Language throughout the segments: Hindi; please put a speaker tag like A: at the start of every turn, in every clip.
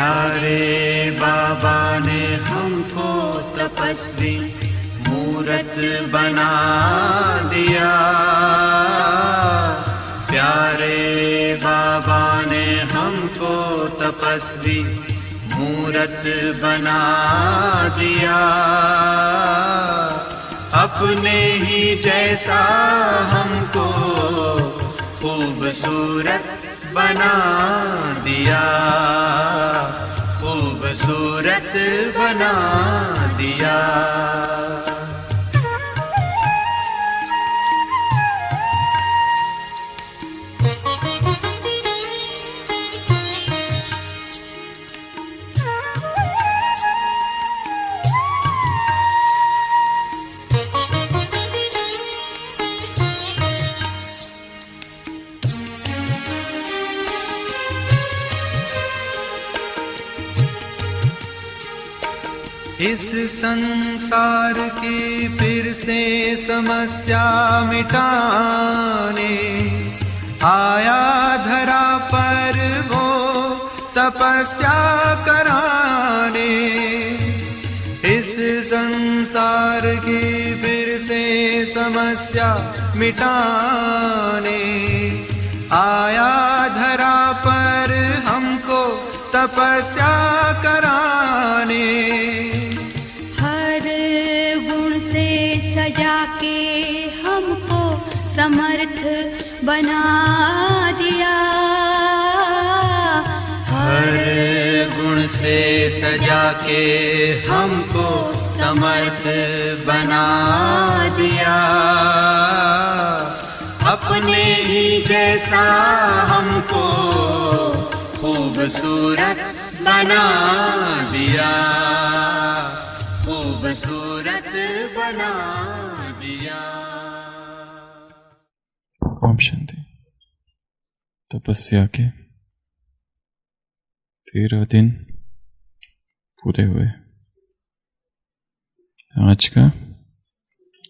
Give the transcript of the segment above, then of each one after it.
A: प्यारे बाबा ने हमको तपस्वी मूरत बना दिया। प्यारे बाबा ने हमको तपस्वी मूरत बना दिया। अपने ही जैसा हमको खूबसूरत बना दिया, खूबसूरत बना दिया। इस संसार की फिर से समस्या मिटाने आया धरा पर वो तपस्या कराने। इस संसार की फिर से समस्या मिटाने आया धरा पर हमको तपस्या कराने।
B: सजा के हमको समर्थ बना दिया।
A: हर गुण से सजा के हमको समर्थ बना दिया। अपने ही जैसा हमको खूबसूरत बना दिया, खूबसूरत बना दिया।
C: ओम शांति। तपस्या के 13 दिन पूरे हुए। आज का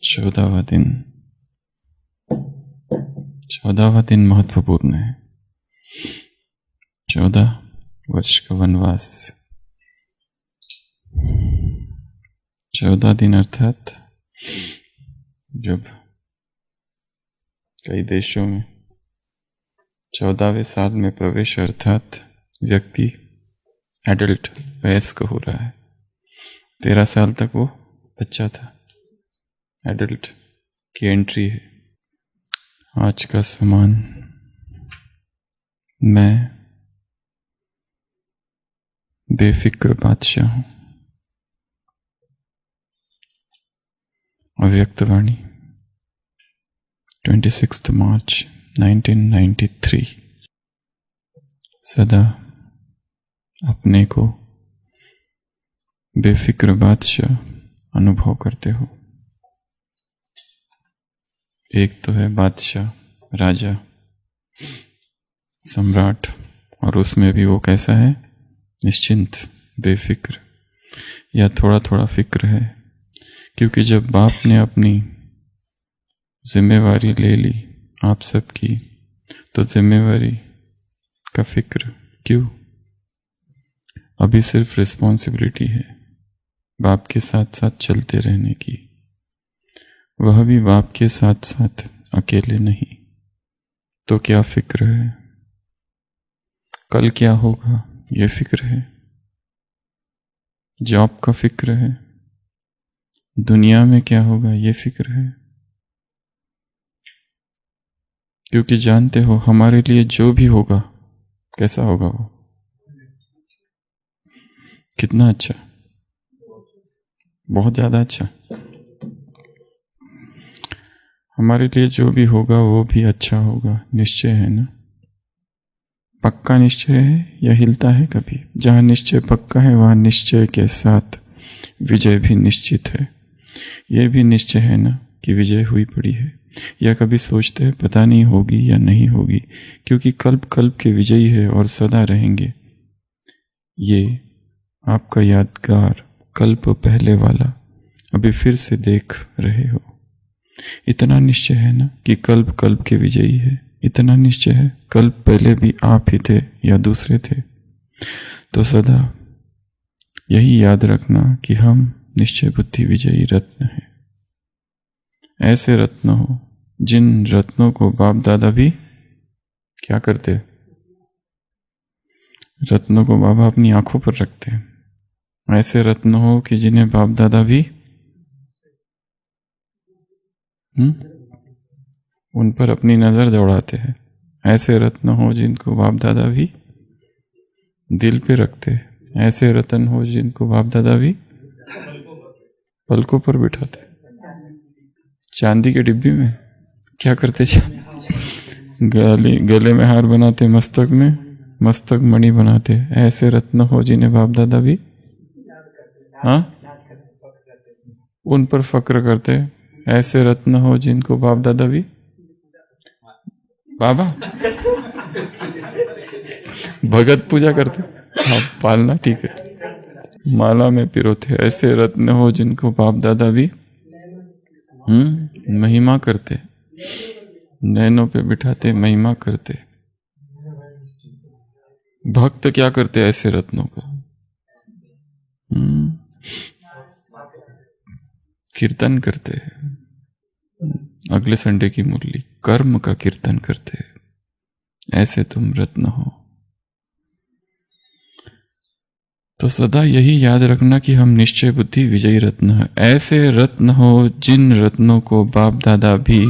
C: 14वां दिन। 14वां दिन महत्वपूर्ण है। 14 वर्ष का वनवास। 14 दिन अर्थात जब कई देशों में 14वें साल में प्रवेश अर्थात व्यक्ति एडल्ट वयस्क हो रहा है। 13 साल तक वो बच्चा था। एडल्ट की एंट्री है। आज का सम्मान मैं बेफिक्र बादशाह हूं। अव्यक्तवाणी 26 मार्च 1993। सदा अपने को बेफिक्र बादशाह अनुभव करते हो। एक तो है बादशाह, राजा, सम्राट, और उसमें भी वो कैसा है? निश्चिंत, बेफिक्र, या थोड़ा थोड़ा फिक्र है। क्योंकि जब बाप ने अपनी जिम्मेवारी ले ली आप सबकी, तो जिम्मेवारी का फिक्र क्यों? अभी सिर्फ रिस्पॉन्सिबिलिटी है बाप के साथ साथ चलते रहने की। वह भी बाप के साथ साथ अकेले नहीं। तो क्या फिक्र है? कल क्या होगा ये फिक्र है। जॉब का फिक्र है। दुनिया में क्या होगा ये फिक्र है। क्योंकि जानते हो हमारे लिए जो भी होगा कैसा होगा, वो कितना अच्छा, बहुत ज्यादा अच्छा। हमारे लिए जो भी होगा वो भी अच्छा होगा, निश्चय है ना? पक्का निश्चय है या हिलता है कभी? जहां निश्चय पक्का है वहां निश्चय के साथ विजय भी निश्चित है। यह भी निश्चय है ना कि विजय हुई पड़ी है। या कभी सोचते हैं पता नहीं होगी या नहीं होगी, क्योंकि कल्प कल्प के विजयी है और सदा रहेंगे। ये आपका यादगार कल्प पहले वाला अभी फिर से देख रहे हो। इतना निश्चय है ना कि कल्प कल्प के विजयी है। इतना निश्चय है कल्प पहले भी आप ही थे या दूसरे थे। तो सदा यही याद रखना कि हम निश्चय बुद्धि विजयी रत्न हैं। ऐसे रत्न हो जिन रत्नों को बाप दादा भी क्या करते, रत्नों को बाबा अपनी आंखों पर रखते हैं। ऐसे रत्न हो कि जिन्हें बाप दादा भी उन पर अपनी नजर दौड़ाते हैं। ऐसे रत्न हो जिनको बाप दादा भी दिल पे रखते हैं। ऐसे रत्न हो जिनको बाप दादा भी पलकों पर बिठाते। चांदी के डिब्बी में क्या करते, गले में हार बनाते, मस्तक मणि बनाते। ऐसे रत्न हो जिन्हें बाप दादा भी उन पर फक्र करते। ऐसे रत्न हो जिनको बाप दादा भी बाबा भगत पूजा करते, पालना ठीक है, माला में पिरोते। ऐसे रत्न हो जिनको बाप दादा भी महिमा करते, नैनों पे बिठाते, महिमा करते। भक्त क्या करते ऐसे रत्नों का? कीर्तन करते हैं। अगले संडे की मुरली, कर्म का कीर्तन करते हैं। ऐसे तुम रत्न हो। तो सदा यही याद रखना कि हम निश्चय बुद्धि विजयी रत्न है। ऐसे रत्न हो जिन रत्नों को बाप दादा भी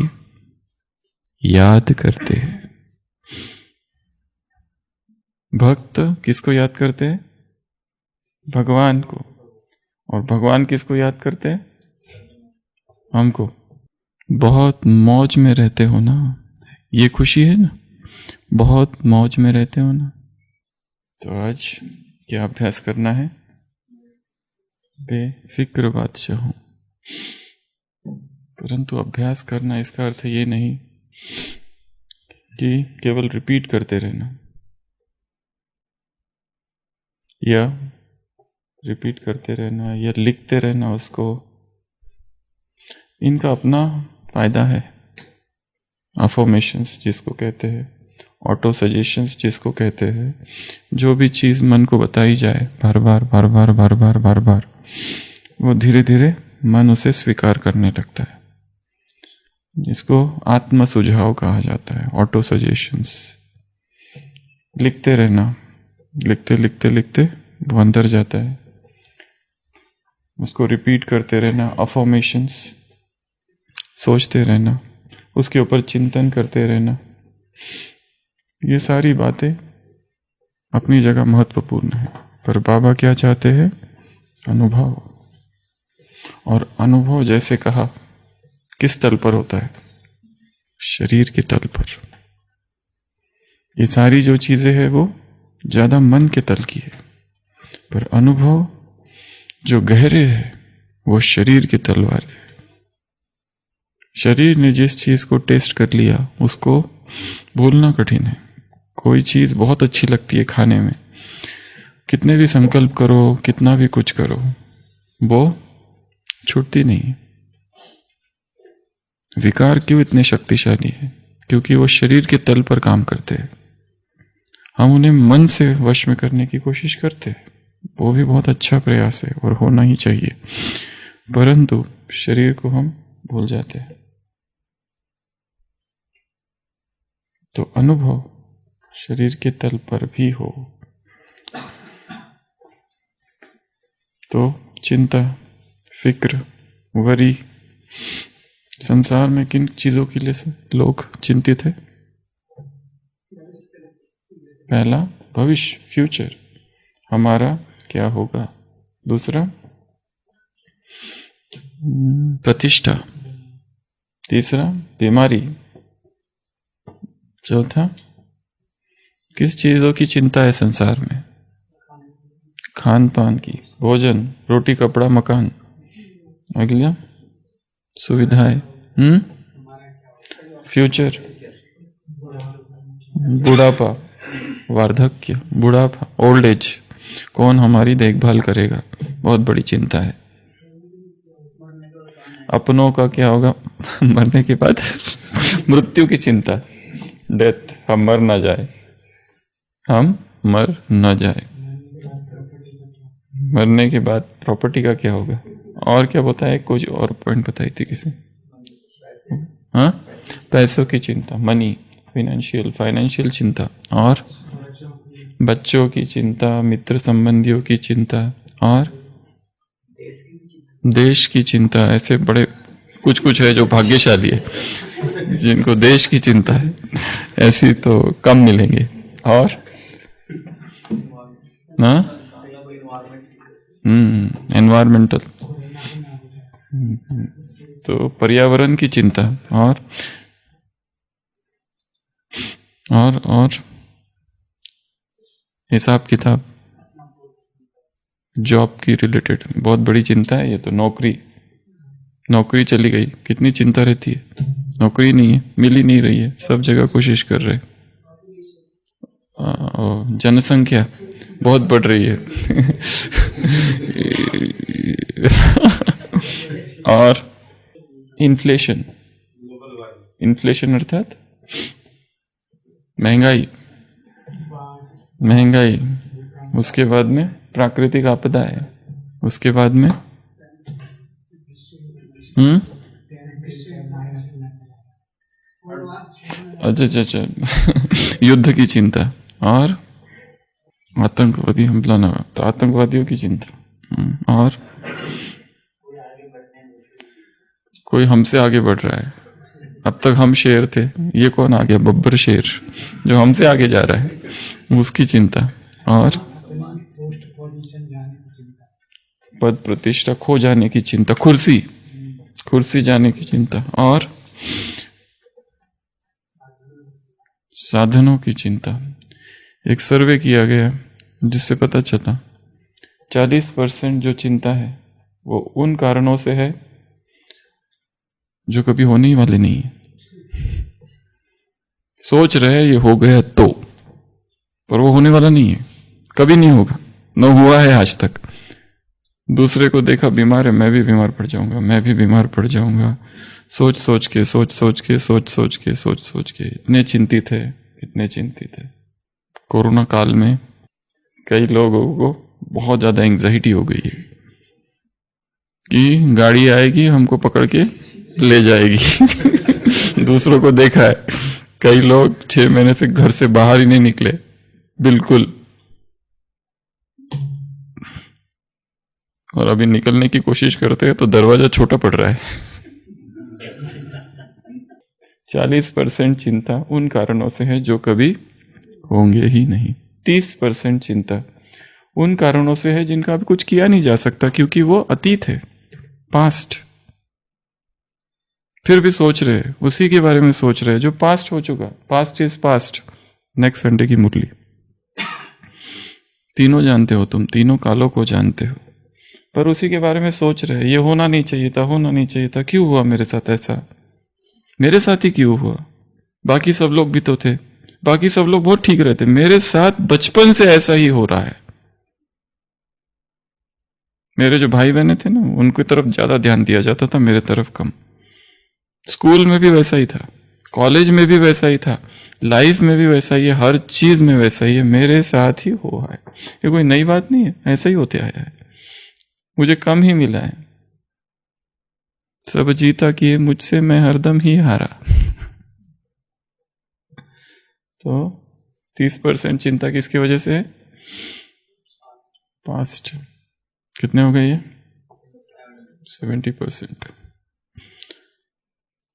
C: याद करते हैं। भक्त किसको याद करते हैं? भगवान को। और भगवान किसको याद करते हैं? हमको। बहुत मौज में रहते हो ना, ये खुशी है ना, बहुत मौज में रहते हो ना। तो आज क्या अभ्यास करना है? बेफिक्र बादशाह हूं। परंतु अभ्यास करना इसका अर्थ ये नहीं कि केवल रिपीट करते रहना या रिपीट करते रहना या लिखते रहना उसको। इनका अपना फायदा है। अफर्मेशंस जिसको कहते हैं, ऑटो सजेशंस जिसको कहते हैं, जो भी चीज मन को बताई जाए बार बार वो धीरे धीरे मन उसे स्वीकार करने लगता है, जिसको आत्म सुझाव कहा जाता है। ऑटो सजेशंस लिखते रहना, लिखते वो अंदर जाता है, उसको रिपीट करते रहना। अफर्मेशंस सोचते रहना, उसके ऊपर चिंतन करते रहना। ये सारी बातें अपनी जगह महत्वपूर्ण है, पर बाबा क्या चाहते हैं? अनुभव। और अनुभव जैसे कहा किस तल पर होता है? शरीर के तल पर। ये सारी जो चीजें हैं वो ज्यादा मन के तल की है, पर अनुभव जो गहरे है वो शरीर के तल वाले है। शरीर ने जिस चीज को टेस्ट कर लिया उसको भूलना कठिन है। कोई चीज बहुत अच्छी लगती है खाने में, कितने भी संकल्प करो, कितना भी कुछ करो, वो छूटती नहीं। विकार क्यों इतने शक्तिशाली है? क्योंकि वो शरीर के तल पर काम करते हैं। हम उन्हें मन से वश में करने की कोशिश करते हैं, वो भी बहुत अच्छा प्रयास है और होना ही चाहिए, परंतु शरीर को हम भूल जाते हैं। तो अनुभव शरीर के तल पर भी हो तो चिंता, फिक्र, वरी, संसार में किन चीजों के लिए लोग चिंतित है? पहला भविष्य, फ्यूचर, हमारा क्या होगा। दूसरा प्रतिष्ठा। तीसरा बीमारी। चौथा किस चीजों की चिंता है संसार में? खान पान की, भोजन, रोटी, कपड़ा, मकान। अगला सुविधाएं, फ्यूचर, बुढ़ापा, वार्धक्य, बुढ़ापा, ओल्ड एज, कौन हमारी देखभाल करेगा, बहुत बड़ी चिंता है। अपनों का क्या होगा मरने के बाद, मृत्यु की चिंता, डेथ, हम मर न जाए। मरने के बाद प्रॉपर्टी का क्या होगा? और क्या बताया? कुछ और पॉइंट बताई थी किसी? हाँ, पैसों की चिंता, मनी, फाइनेंशियल चिंता, और बच्चों की चिंता, मित्र संबंधियों की चिंता, और देश की चिंता। ऐसे बड़े कुछ है जो भाग्यशाली है जिनको देश की चिंता है, ऐसी तो कम मिलेंगे। और ना एनवायरमेंटल, तो पर्यावरण की चिंता, और हिसाब किताब, जॉब की रिलेटेड बहुत बड़ी चिंता है ये तो। नौकरी चली गई, कितनी चिंता रहती है। नौकरी नहीं है, मिल ही नहीं रही है, सब जगह कोशिश कर रहे। जनसंख्या बहुत बढ़ रही है और इन्फ्लेशन अर्थात महंगाई, उसके बाद में प्राकृतिक आपदा है, उसके बाद में अच्छा युद्ध की चिंता, और आतंकवादी हमला ना, तो आतंकवादियों की चिंता, और कोई हमसे आगे बढ़ रहा है। अब तक हम शेर थे, ये कौन आ गया? बब्बर शेर जो हमसे आगे जा रहा है, उसकी चिंता, और पद प्रतिष्ठा खो जाने की चिंता, कुर्सी जाने की चिंता, और साधनों की चिंता। एक सर्वे किया गया जिससे पता चला 40% जो चिंता है वो उन कारणों से है जो कभी होने ही वाले नहीं है। सोच रहे ये हो गया तो, पर वो होने वाला नहीं है, कभी नहीं होगा, न हुआ है आज तक। दूसरे को देखा बीमार है, मैं भी बीमार पड़ जाऊंगा, सोच के इतने चिंतित है। कोरोना काल में कई लोगों को बहुत ज्यादा एंग्जाइटी हो गई है कि गाड़ी आएगी हमको पकड़ के ले जाएगी दूसरों को देखा है, कई लोग 6 महीने से घर से बाहर ही नहीं निकले बिल्कुल, और अभी निकलने की कोशिश करते हैं तो दरवाजा छोटा पड़ रहा है। 40% चिंता उन कारणों से है जो कभी होंगे ही नहीं। 30% चिंता उन कारणों से है जिनका अभी कुछ किया नहीं जा सकता क्योंकि वो अतीत है, पास्ट। फिर भी सोच रहे, उसी के बारे में सोच रहे जो पास्ट हो चुका। Past is past. Next Sunday की मुरली। तीनों जानते हो तुम, तीनों कालों को जानते हो, पर उसी के बारे में सोच रहे। ये होना नहीं चाहिए था, क्यों हुआ मेरे साथ ऐसा, मेरे साथ ही क्यों हुआ, बाकी सब लोग भी तो थे, बाकी सब लोग बहुत ठीक रहते, मेरे साथ बचपन से ऐसा ही हो रहा है। मेरे जो भाई बहने थे ना, उनकी तरफ ज्यादा ध्यान दिया जाता था, मेरे तरफ कम। स्कूल में भी वैसा ही था, कॉलेज में भी वैसा ही था, लाइफ में भी वैसा ही है, हर चीज में वैसा ही है, मेरे साथ ही हुआ है। ये कोई नई बात नहीं है, ऐसा ही होते आया है, मुझे कम ही मिला है। सब जीता किए मुझसे, मैं हरदम ही हारा। तो 30% चिंता किसकी वजह से है? पास्ट। कितने हो गए ये? 70%।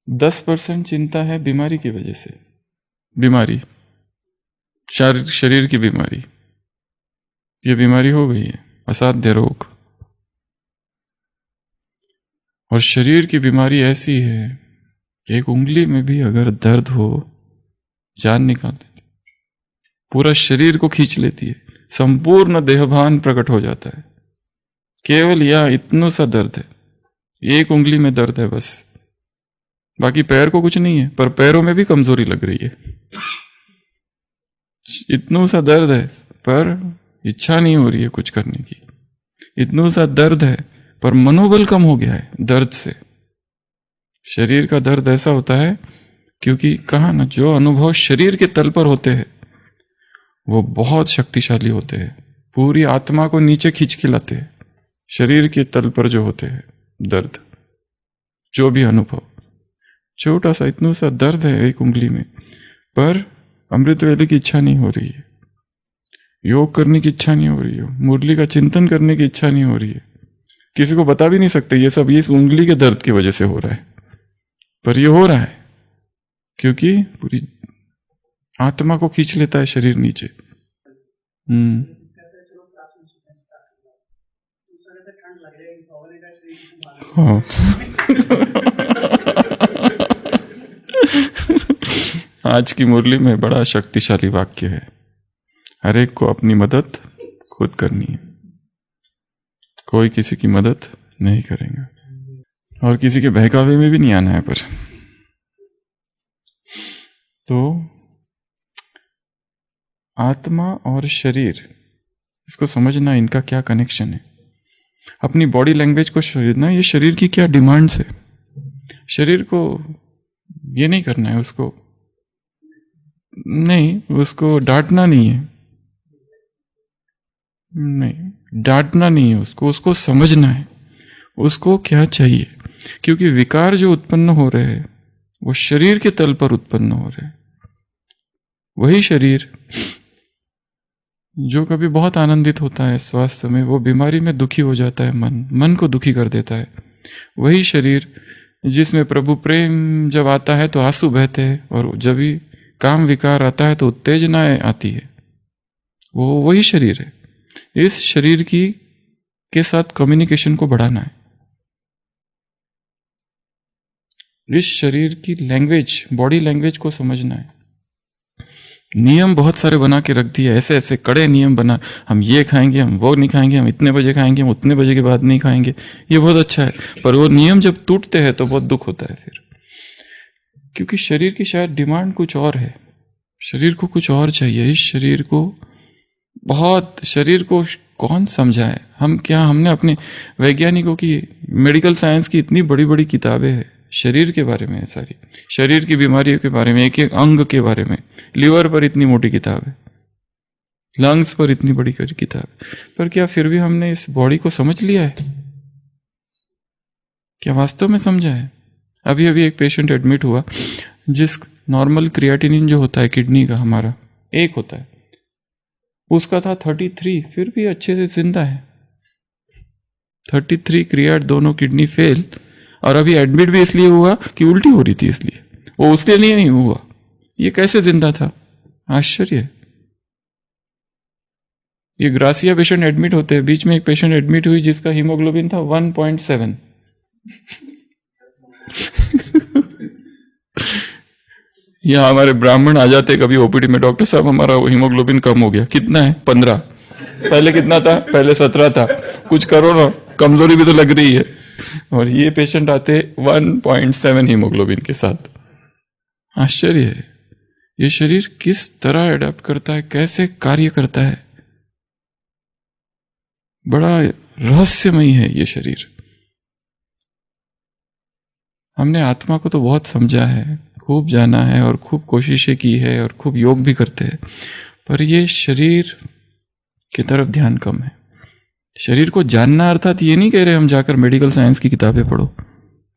C: 10% चिंता है बीमारी की वजह से। बीमारी, शरीर की बीमारी, ये बीमारी हो गई है, असाध्य रोग। और शरीर की बीमारी ऐसी है कि एक उंगली में भी अगर दर्द हो, जान निकाल देती, पूरा शरीर को खींच लेती है, संपूर्ण देहभान प्रकट हो जाता है। केवल यह इतना सा दर्द है, एक उंगली में दर्द है बस, बाकी पैर को कुछ नहीं है, पर पैरों में भी कमजोरी लग रही है। इतना सा दर्द है पर इच्छा नहीं हो रही है कुछ करने की। इतना सा दर्द है पर मनोबल कम हो गया है दर्द से। शरीर का दर्द ऐसा होता है क्योंकि कहा ना, जो अनुभव शरीर के तल पर होते हैं वो बहुत शक्तिशाली होते हैं, पूरी आत्मा को नीचे खींच के लाते हैं। शरीर के तल पर जो होते हैं दर्द, जो भी अनुभव, छोटा सा इतना सा दर्द है एक उंगली में, पर अमृत वेले की इच्छा नहीं हो रही है, योग करने की इच्छा नहीं हो रही है, मुरली का चिंतन करने की इच्छा नहीं हो रही है, किसी को बता भी नहीं सकते ये सब इस उंगली के दर्द की वजह से हो रहा है, पर ये हो रहा है क्योंकि पूरी आत्मा को खींच लेता है शरीर नीचे। हाँ आज की मुरली में बड़ा शक्तिशाली वाक्य है, हर एक को अपनी मदद खुद करनी है, कोई किसी की मदद नहीं करेगा और किसी के बहकावे में भी नहीं आना है। पर तो आत्मा और शरीर, इसको समझना, इनका क्या कनेक्शन है, अपनी बॉडी लैंग्वेज को समझना, ये शरीर की क्या डिमांड्स है। शरीर को ये नहीं करना है, उसको डांटना नहीं है, नहीं डांटना नहीं है उसको समझना है उसको क्या चाहिए, क्योंकि विकार जो उत्पन्न हो रहे हैं वो शरीर के तल पर उत्पन्न हो रहे हैं। वही शरीर जो कभी बहुत आनंदित होता है स्वास्थ्य में, वो बीमारी में दुखी हो जाता है, मन को दुखी कर देता है। वही शरीर जिसमें प्रभु प्रेम जब आता है तो आंसू बहते हैं, और जब भी काम विकार आता है तो उत्तेजनाएं आती है, वो वही शरीर है। इस शरीर के साथ कम्युनिकेशन को बढ़ाना है, इस शरीर की लैंग्वेज, बॉडी लैंग्वेज को समझना है। नियम बहुत सारे बना के रख दिए, ऐसे ऐसे कड़े नियम बना, हम ये खाएंगे, हम वो नहीं खाएंगे, हम इतने बजे खाएंगे, हम उतने बजे के बाद नहीं खाएंगे, ये बहुत अच्छा है, पर वो नियम जब टूटते हैं तो बहुत दुख होता है फिर, क्योंकि शरीर की शायद डिमांड कुछ और है, शरीर को कुछ और चाहिए। इस शरीर को कौन समझाए, हमने अपने वैज्ञानिकों की, मेडिकल साइंस की इतनी बड़ी बड़ी किताबें हैं शरीर के बारे में, सारी शरीर की बीमारियों के बारे में, एक एक अंग के बारे में, लिवर पर इतनी मोटी किताब है, लंग्स पर इतनी बड़ी किताब, पर क्या फिर भी हमने इस बॉडी को समझ लिया है? क्या वास्तव में समझा है? अभी एक पेशेंट एडमिट हुआ जिस नॉर्मल क्रिएटिनिन जो होता है किडनी का हमारा एक होता है, उसका था 33, फिर भी अच्छे से जिंदा है। 33 क्रिएट, दोनों किडनी फेल, और अभी एडमिट भी इसलिए हुआ कि उल्टी हो रही थी, इसलिए वो उसके लिए नहीं हुआ। ये कैसे जिंदा था? आश्चर्य। ये ग्रासिया पेशेंट एडमिट होते हैं, बीच में एक पेशेंट एडमिट हुई जिसका हीमोग्लोबिन था 1.7 यहाँ हमारे ब्राह्मण आ जाते कभी ओपीडी में, डॉक्टर साहब हमारा हीमोग्लोबिन कम हो गया। कितना है? 15। पहले कितना था? पहले 17 था। कुछ करो ना, कमजोरी भी तो लग रही है। और ये पेशेंट आते 1.7 हीमोग्लोबिन के साथ। आश्चर्य है, ये शरीर किस तरह अडेप्ट करता है, कैसे कार्य करता है, बड़ा रहस्यमयी है ये शरीर। हमने आत्मा को तो बहुत समझा है, खूब जाना है और खूब कोशिशें की है और खूब योग भी करते हैं, पर ये शरीर की तरफ ध्यान कम है। शरीर को जानना अर्थात ये नहीं कह रहे हम जाकर मेडिकल साइंस की किताबें पढ़ो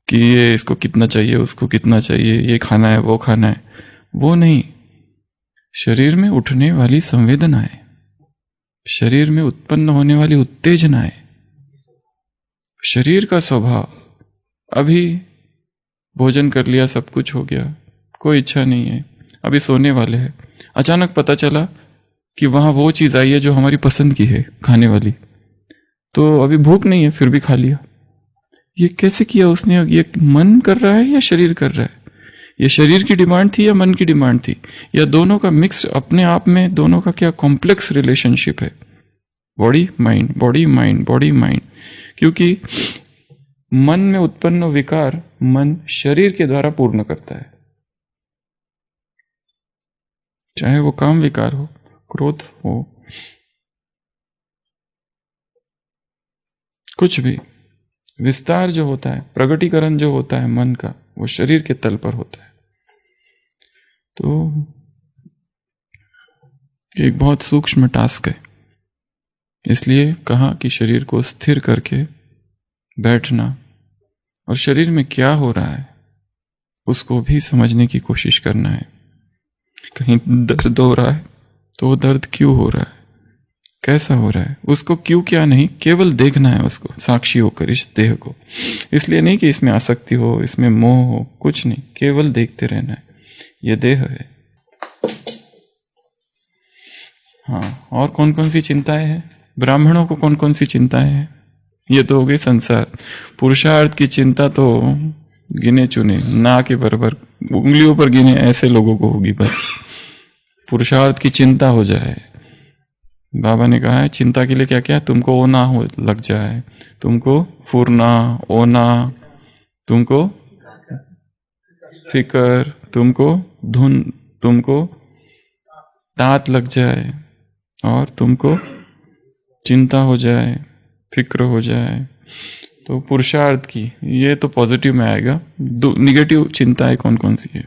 C: कि ये इसको कितना चाहिए, उसको कितना चाहिए, ये खाना है, वो खाना है, वो नहीं। शरीर में उठने वाली संवेदनाएं, शरीर में उत्पन्न होने वाली उत्तेजनाएं, शरीर का स्वभाव। अभी भोजन कर लिया, सब कुछ हो गया, कोई इच्छा नहीं है, अभी सोने वाले हैं, अचानक पता चला कि वहां वो चीज आई है जो हमारी पसंद की है खाने वाली, तो अभी भूख नहीं है फिर भी खा लिया। ये कैसे किया उसने? ये मन कर रहा है या शरीर कर रहा है? ये शरीर की डिमांड थी या मन की डिमांड थी, या दोनों का मिक्स अपने आप में, दोनों का क्या कॉम्प्लेक्स रिलेशनशिप है? Body mind, body mind, body mind. क्योंकि मन में उत्पन्न विकार मन शरीर के द्वारा पूर्ण करता है, चाहे वो काम विकार हो, क्रोध हो, कुछ भी। विस्तार जो होता है, प्रगटीकरण जो होता है मन का, वो शरीर के तल पर होता है। तो एक बहुत सूक्ष्म टास्क है इसलिए कहा कि शरीर को स्थिर करके बैठना और शरीर में क्या हो रहा है उसको भी समझने की कोशिश करना है। कहीं दर्द हो रहा है तो वो दर्द क्यों हो रहा है, कैसा हो रहा है, उसको क्यों क्या नहीं, केवल देखना है उसको साक्षी होकर इस देह को। इसलिए नहीं कि इसमें आसक्ति हो, इसमें मोह हो, कुछ नहीं, केवल देखते रहना है। ये देह है। हाँ, और कौन कौन सी चिंताएं हैं ब्राह्मणों को, कौन कौन सी चिंताएं हैं? ये तो हो गई संसार। पुरुषार्थ की चिंता तो गिने चुने, ना के बराबर, उंगलियों पर गिने ऐसे लोगों को होगी बस। पुरुषार्थ की चिंता हो जाए। बाबा ने कहा है चिंता के लिए क्या क्या, तुमको ओना हो लग जाए, तुमको फुरना, ओना, तुमको फिकर, तुमको धुन, तुमको तात लग जाए और तुमको चिंता हो जाए, फिक्र हो जाए। तो पुरुषार्थ की, ये तो पॉजिटिव में आएगा। निगेटिव चिंताएं कौन कौन सी है?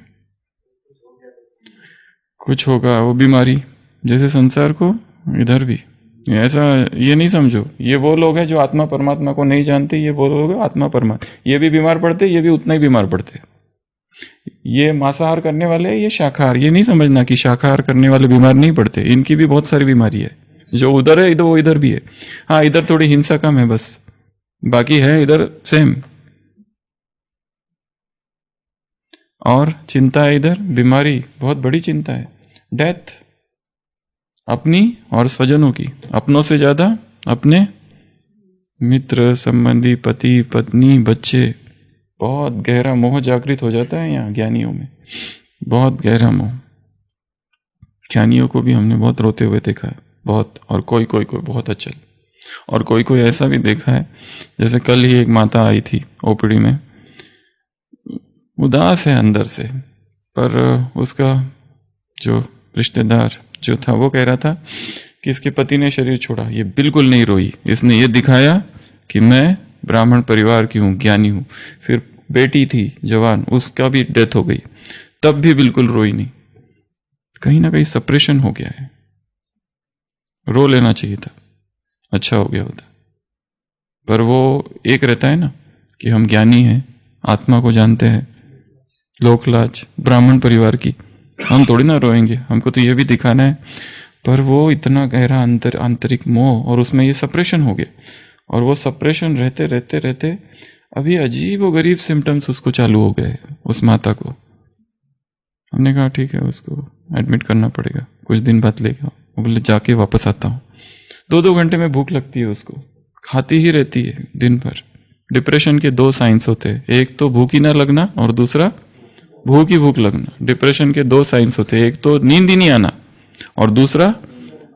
C: कुछ होगा वो बीमारी, जैसे संसार को इधर भी ऐसा, ये नहीं समझो ये वो लोग हैं जो आत्मा परमात्मा को नहीं जानते, ये वो लोग हैं आत्मा परमात्मा, ये भी बीमार पड़ते, ये भी उतना ही बीमार पड़ते। ये मांसाहार करने वाले, ये शाकाहार, ये नहीं समझना कि शाकाहार करने वाले बीमार नहीं पड़ते, इनकी भी बहुत सारी बीमारी है। जो उधर है इधर वो इधर भी है। हाँ, इधर थोड़ी हिंसा कम है बस, बाकी है इधर सेम। और चिंता है इधर, बीमारी बहुत बड़ी चिंता है, डेथ, अपनी और स्वजनों की, अपनों से ज्यादा अपने मित्र, संबंधी, पति, पत्नी, बच्चे। बहुत गहरा मोह जागृत हो जाता है यहाँ ज्ञानियों में, बहुत गहरा मोह। ज्ञानियों को भी हमने बहुत रोते हुए देखा है, बहुत। और कोई कोई कोई बहुत अचल, और कोई कोई ऐसा भी देखा है, जैसे कल ही एक माता आई थी ओपीडी में, उदास है अंदर से, पर उसका जो रिश्तेदार जो था वो कह रहा था कि इसके पति ने शरीर छोड़ा। ये बिल्कुल नहीं रोई, इसने ये दिखाया कि मैं ब्राह्मण परिवार की हूँ, ज्ञानी हूँ। फिर बेटी थी जवान, उसका भी डेथ हो गई, तब भी बिल्कुल रोई नहीं। कहीं ना कहीं सप्रेशन हो गया है, रो लेना चाहिए था, अच्छा हो गया होता। पर वो एक रहता है ना कि हम ज्ञानी हैं, आत्मा को जानते हैं, लोकलाज ब्राह्मण परिवार की, हम थोड़ी ना रोएंगे, हमको तो ये भी दिखाना है। पर वो इतना गहरा आंतरिक मोह, और उसमें ये सप्रेशन हो गया, और वो सप्रेशन रहते रहते रहते अभी अजीब व गरीब सिम्टम्स उसको चालू हो गए उस माता को। हमने कहा ठीक है, उसको एडमिट करना पड़ेगा, कुछ दिन बाद लेगा। वो बोले जाके वापस आता हूँ। 2-2 घंटे में भूख लगती है उसको, खाती ही रहती है दिन भर। डिप्रेशन के 2 साइंस होते हैं, एक तो भूख ही ना लगना और दूसरा भूख ही भूख लगना। डिप्रेशन के 2 साइंस होते हैं, एक तो नींद ही नहीं आना, और दूसरा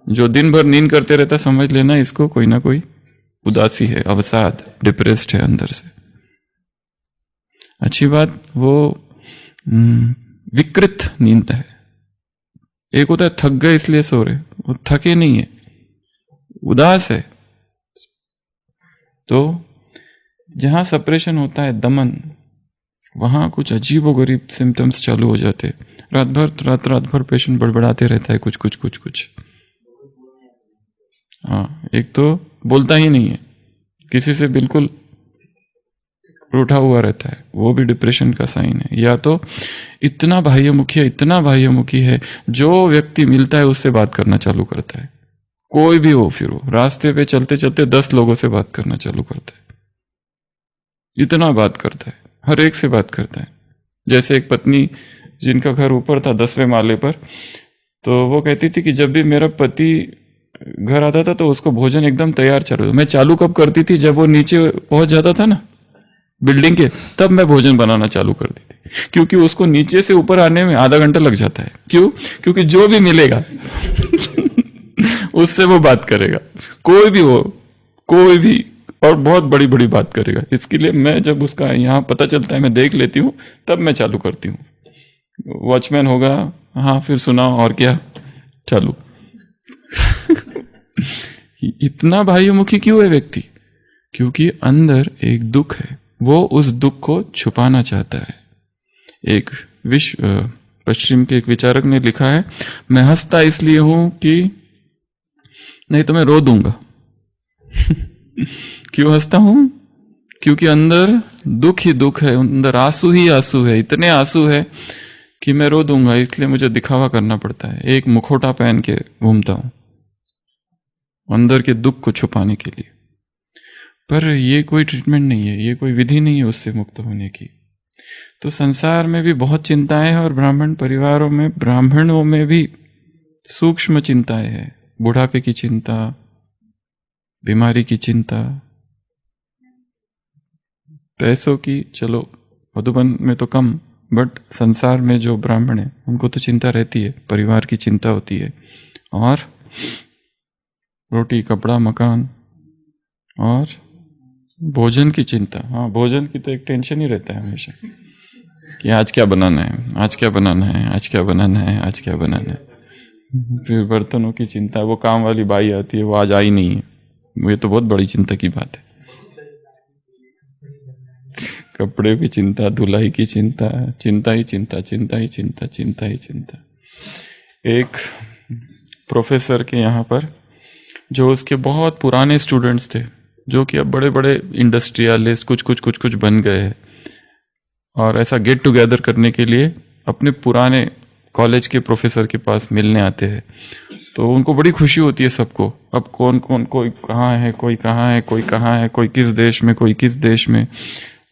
C: जो दिन भर नींद करते रहता, समझ लेना इसको कोई ना कोई उदासी है, अवसाद, डिप्रेस्ड है अंदर से। अच्छी बात, वो विकृत नींद है। एक होता है थक गए इसलिए सो रहे, वो थके नहीं है, उदास है। तो जहां सप्रेशन होता है, दमन, वहां कुछ अजीबोगरीब सिम्टम्स चालू हो जाते हैं। रात भर पेशेंट बड़बड़ाते रहता है कुछ। हाँ, एक तो बोलता ही नहीं है, किसी से बिल्कुल रूठा हुआ रहता है, वो भी डिप्रेशन का साइन है। या तो इतना बाह्यमुखी है, जो व्यक्ति मिलता है उससे बात करना चालू करता है, कोई भी हो, फिर वो रास्ते पे चलते चलते 10 लोगों से बात करना चालू करता है, इतना बात करता है, हर एक से बात करता है। जैसे एक पत्नी जिनका घर ऊपर था 10वें माले पर, तो वो कहती थी कि जब भी मेरा पति घर आता था तो उसको भोजन एकदम तैयार चालू, मैं चालू कब करती थी, जब वो नीचे पहुंच जाता था ना बिल्डिंग के, तब मैं भोजन बनाना चालू कर दी थी, क्योंकि उसको नीचे से ऊपर आने में आधा घंटा लग जाता है। क्यों? क्योंकि जो भी मिलेगा उससे वो बात करेगा, कोई भी हो, कोई भी, और बहुत बड़ी बड़ी बात करेगा। इसके लिए मैं जब उसका यहाँ पता चलता है, मैं देख लेती हूँ, तब मैं चालू करती हूँ। वॉचमैन होगा, हाँ फिर सुनाओ और क्या, चालू। इतना बाह्यमुखी क्यों है व्यक्ति? क्योंकि अंदर एक दुख है, वो उस दुख को छुपाना चाहता है। एक पश्चिम के एक विचारक ने लिखा है, मैं हंसता इसलिए हूं कि नहीं तो मैं रो दूंगा, क्यों हंसता हूं? क्योंकि अंदर दुख ही दुख है, अंदर आंसू ही आंसू है, इतने आंसू है कि मैं रो दूंगा, इसलिए मुझे दिखावा करना पड़ता है। एक मुखौटा पहन के घूमता हूं अंदर के दुख को छुपाने के लिए। पर ये कोई ट्रीटमेंट नहीं है, ये कोई विधि नहीं है उससे मुक्त होने की। तो संसार में भी बहुत चिंताएं हैं और ब्राह्मण परिवारों में, ब्राह्मणों में भी सूक्ष्म चिंताएं हैं। बुढ़ापे की चिंता, बीमारी की चिंता, पैसों की, चलो मधुबन में तो कम, बट संसार में जो ब्राह्मण है उनको तो चिंता रहती है, परिवार की चिंता होती है, और रोटी कपड़ा मकान और भोजन की चिंता। हाँ, भोजन की तो एक टेंशन ही रहता है हमेशा कि आज क्या बनाना है, आज क्या बनाना है, आज क्या बनाना है, आज क्या बनाना है। फिर बर्तनों की चिंता, वो काम वाली बाई आती है, वो आज आई नहीं है, ये तो बहुत बड़ी चिंता की बात है। कपड़े की चिंता, धुलाई की चिंता, चिंता ही चिंता, चिंता ही चिंता, चिंता ही चिंता। एक प्रोफेसर के यहाँ पर, जो उसके बहुत पुराने स्टूडेंट्स थे, जो कि अब बड़े बड़े इंडस्ट्रियलिस्ट कुछ बन गए हैं, और ऐसा गेट टुगेदर करने के लिए अपने पुराने कॉलेज के प्रोफेसर के पास मिलने आते हैं। तो उनको बड़ी खुशी होती है सबको, अब कौन कौन, कोई कहाँ है, कोई कहाँ है, कोई कहाँ है, कोई किस देश में, कोई किस देश में।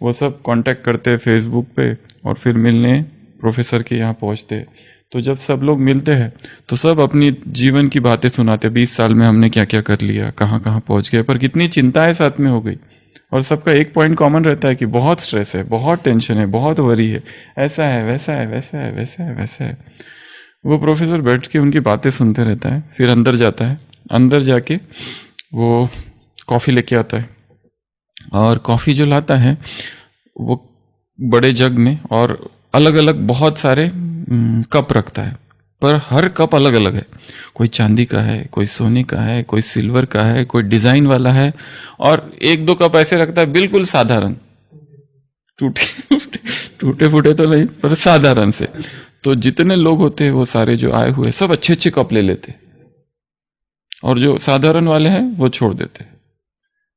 C: वो सब कांटेक्ट करते हैं फेसबुक पे, और फिर मिलने प्रोफेसर के यहाँ पहुँचते हैं। तो जब सब लोग मिलते हैं तो सब अपनी जीवन की बातें सुनाते हैं, 20 साल में हमने क्या क्या कर लिया, कहाँ कहाँ पहुँच गए, पर कितनी चिंताएं साथ में हो गई। और सबका एक पॉइंट कॉमन रहता है कि बहुत स्ट्रेस है, बहुत टेंशन है, बहुत वरी है, ऐसा है, वैसा है, वैसा है, वैसा है, वैसा है। वो प्रोफेसर बैठ के उनकी बातें सुनते रहता है, फिर अंदर जाता है, अंदर जाके वो कॉफ़ी लेके आता है, और कॉफ़ी जो लाता है वो बड़े जग में और अलग अलग बहुत सारे कप रखता है, पर हर कप अलग अलग है। कोई चांदी का है, कोई सोने का है, कोई सिल्वर का है, कोई डिजाइन वाला है, और एक दो कप ऐसे रखता है बिल्कुल साधारण, टूटे फूटे तो नहीं, पर साधारण से। तो जितने लोग होते हैं वो सारे जो आए हुए सब अच्छे अच्छे कप ले लेते, और जो साधारण वाले हैं वो छोड़ देते।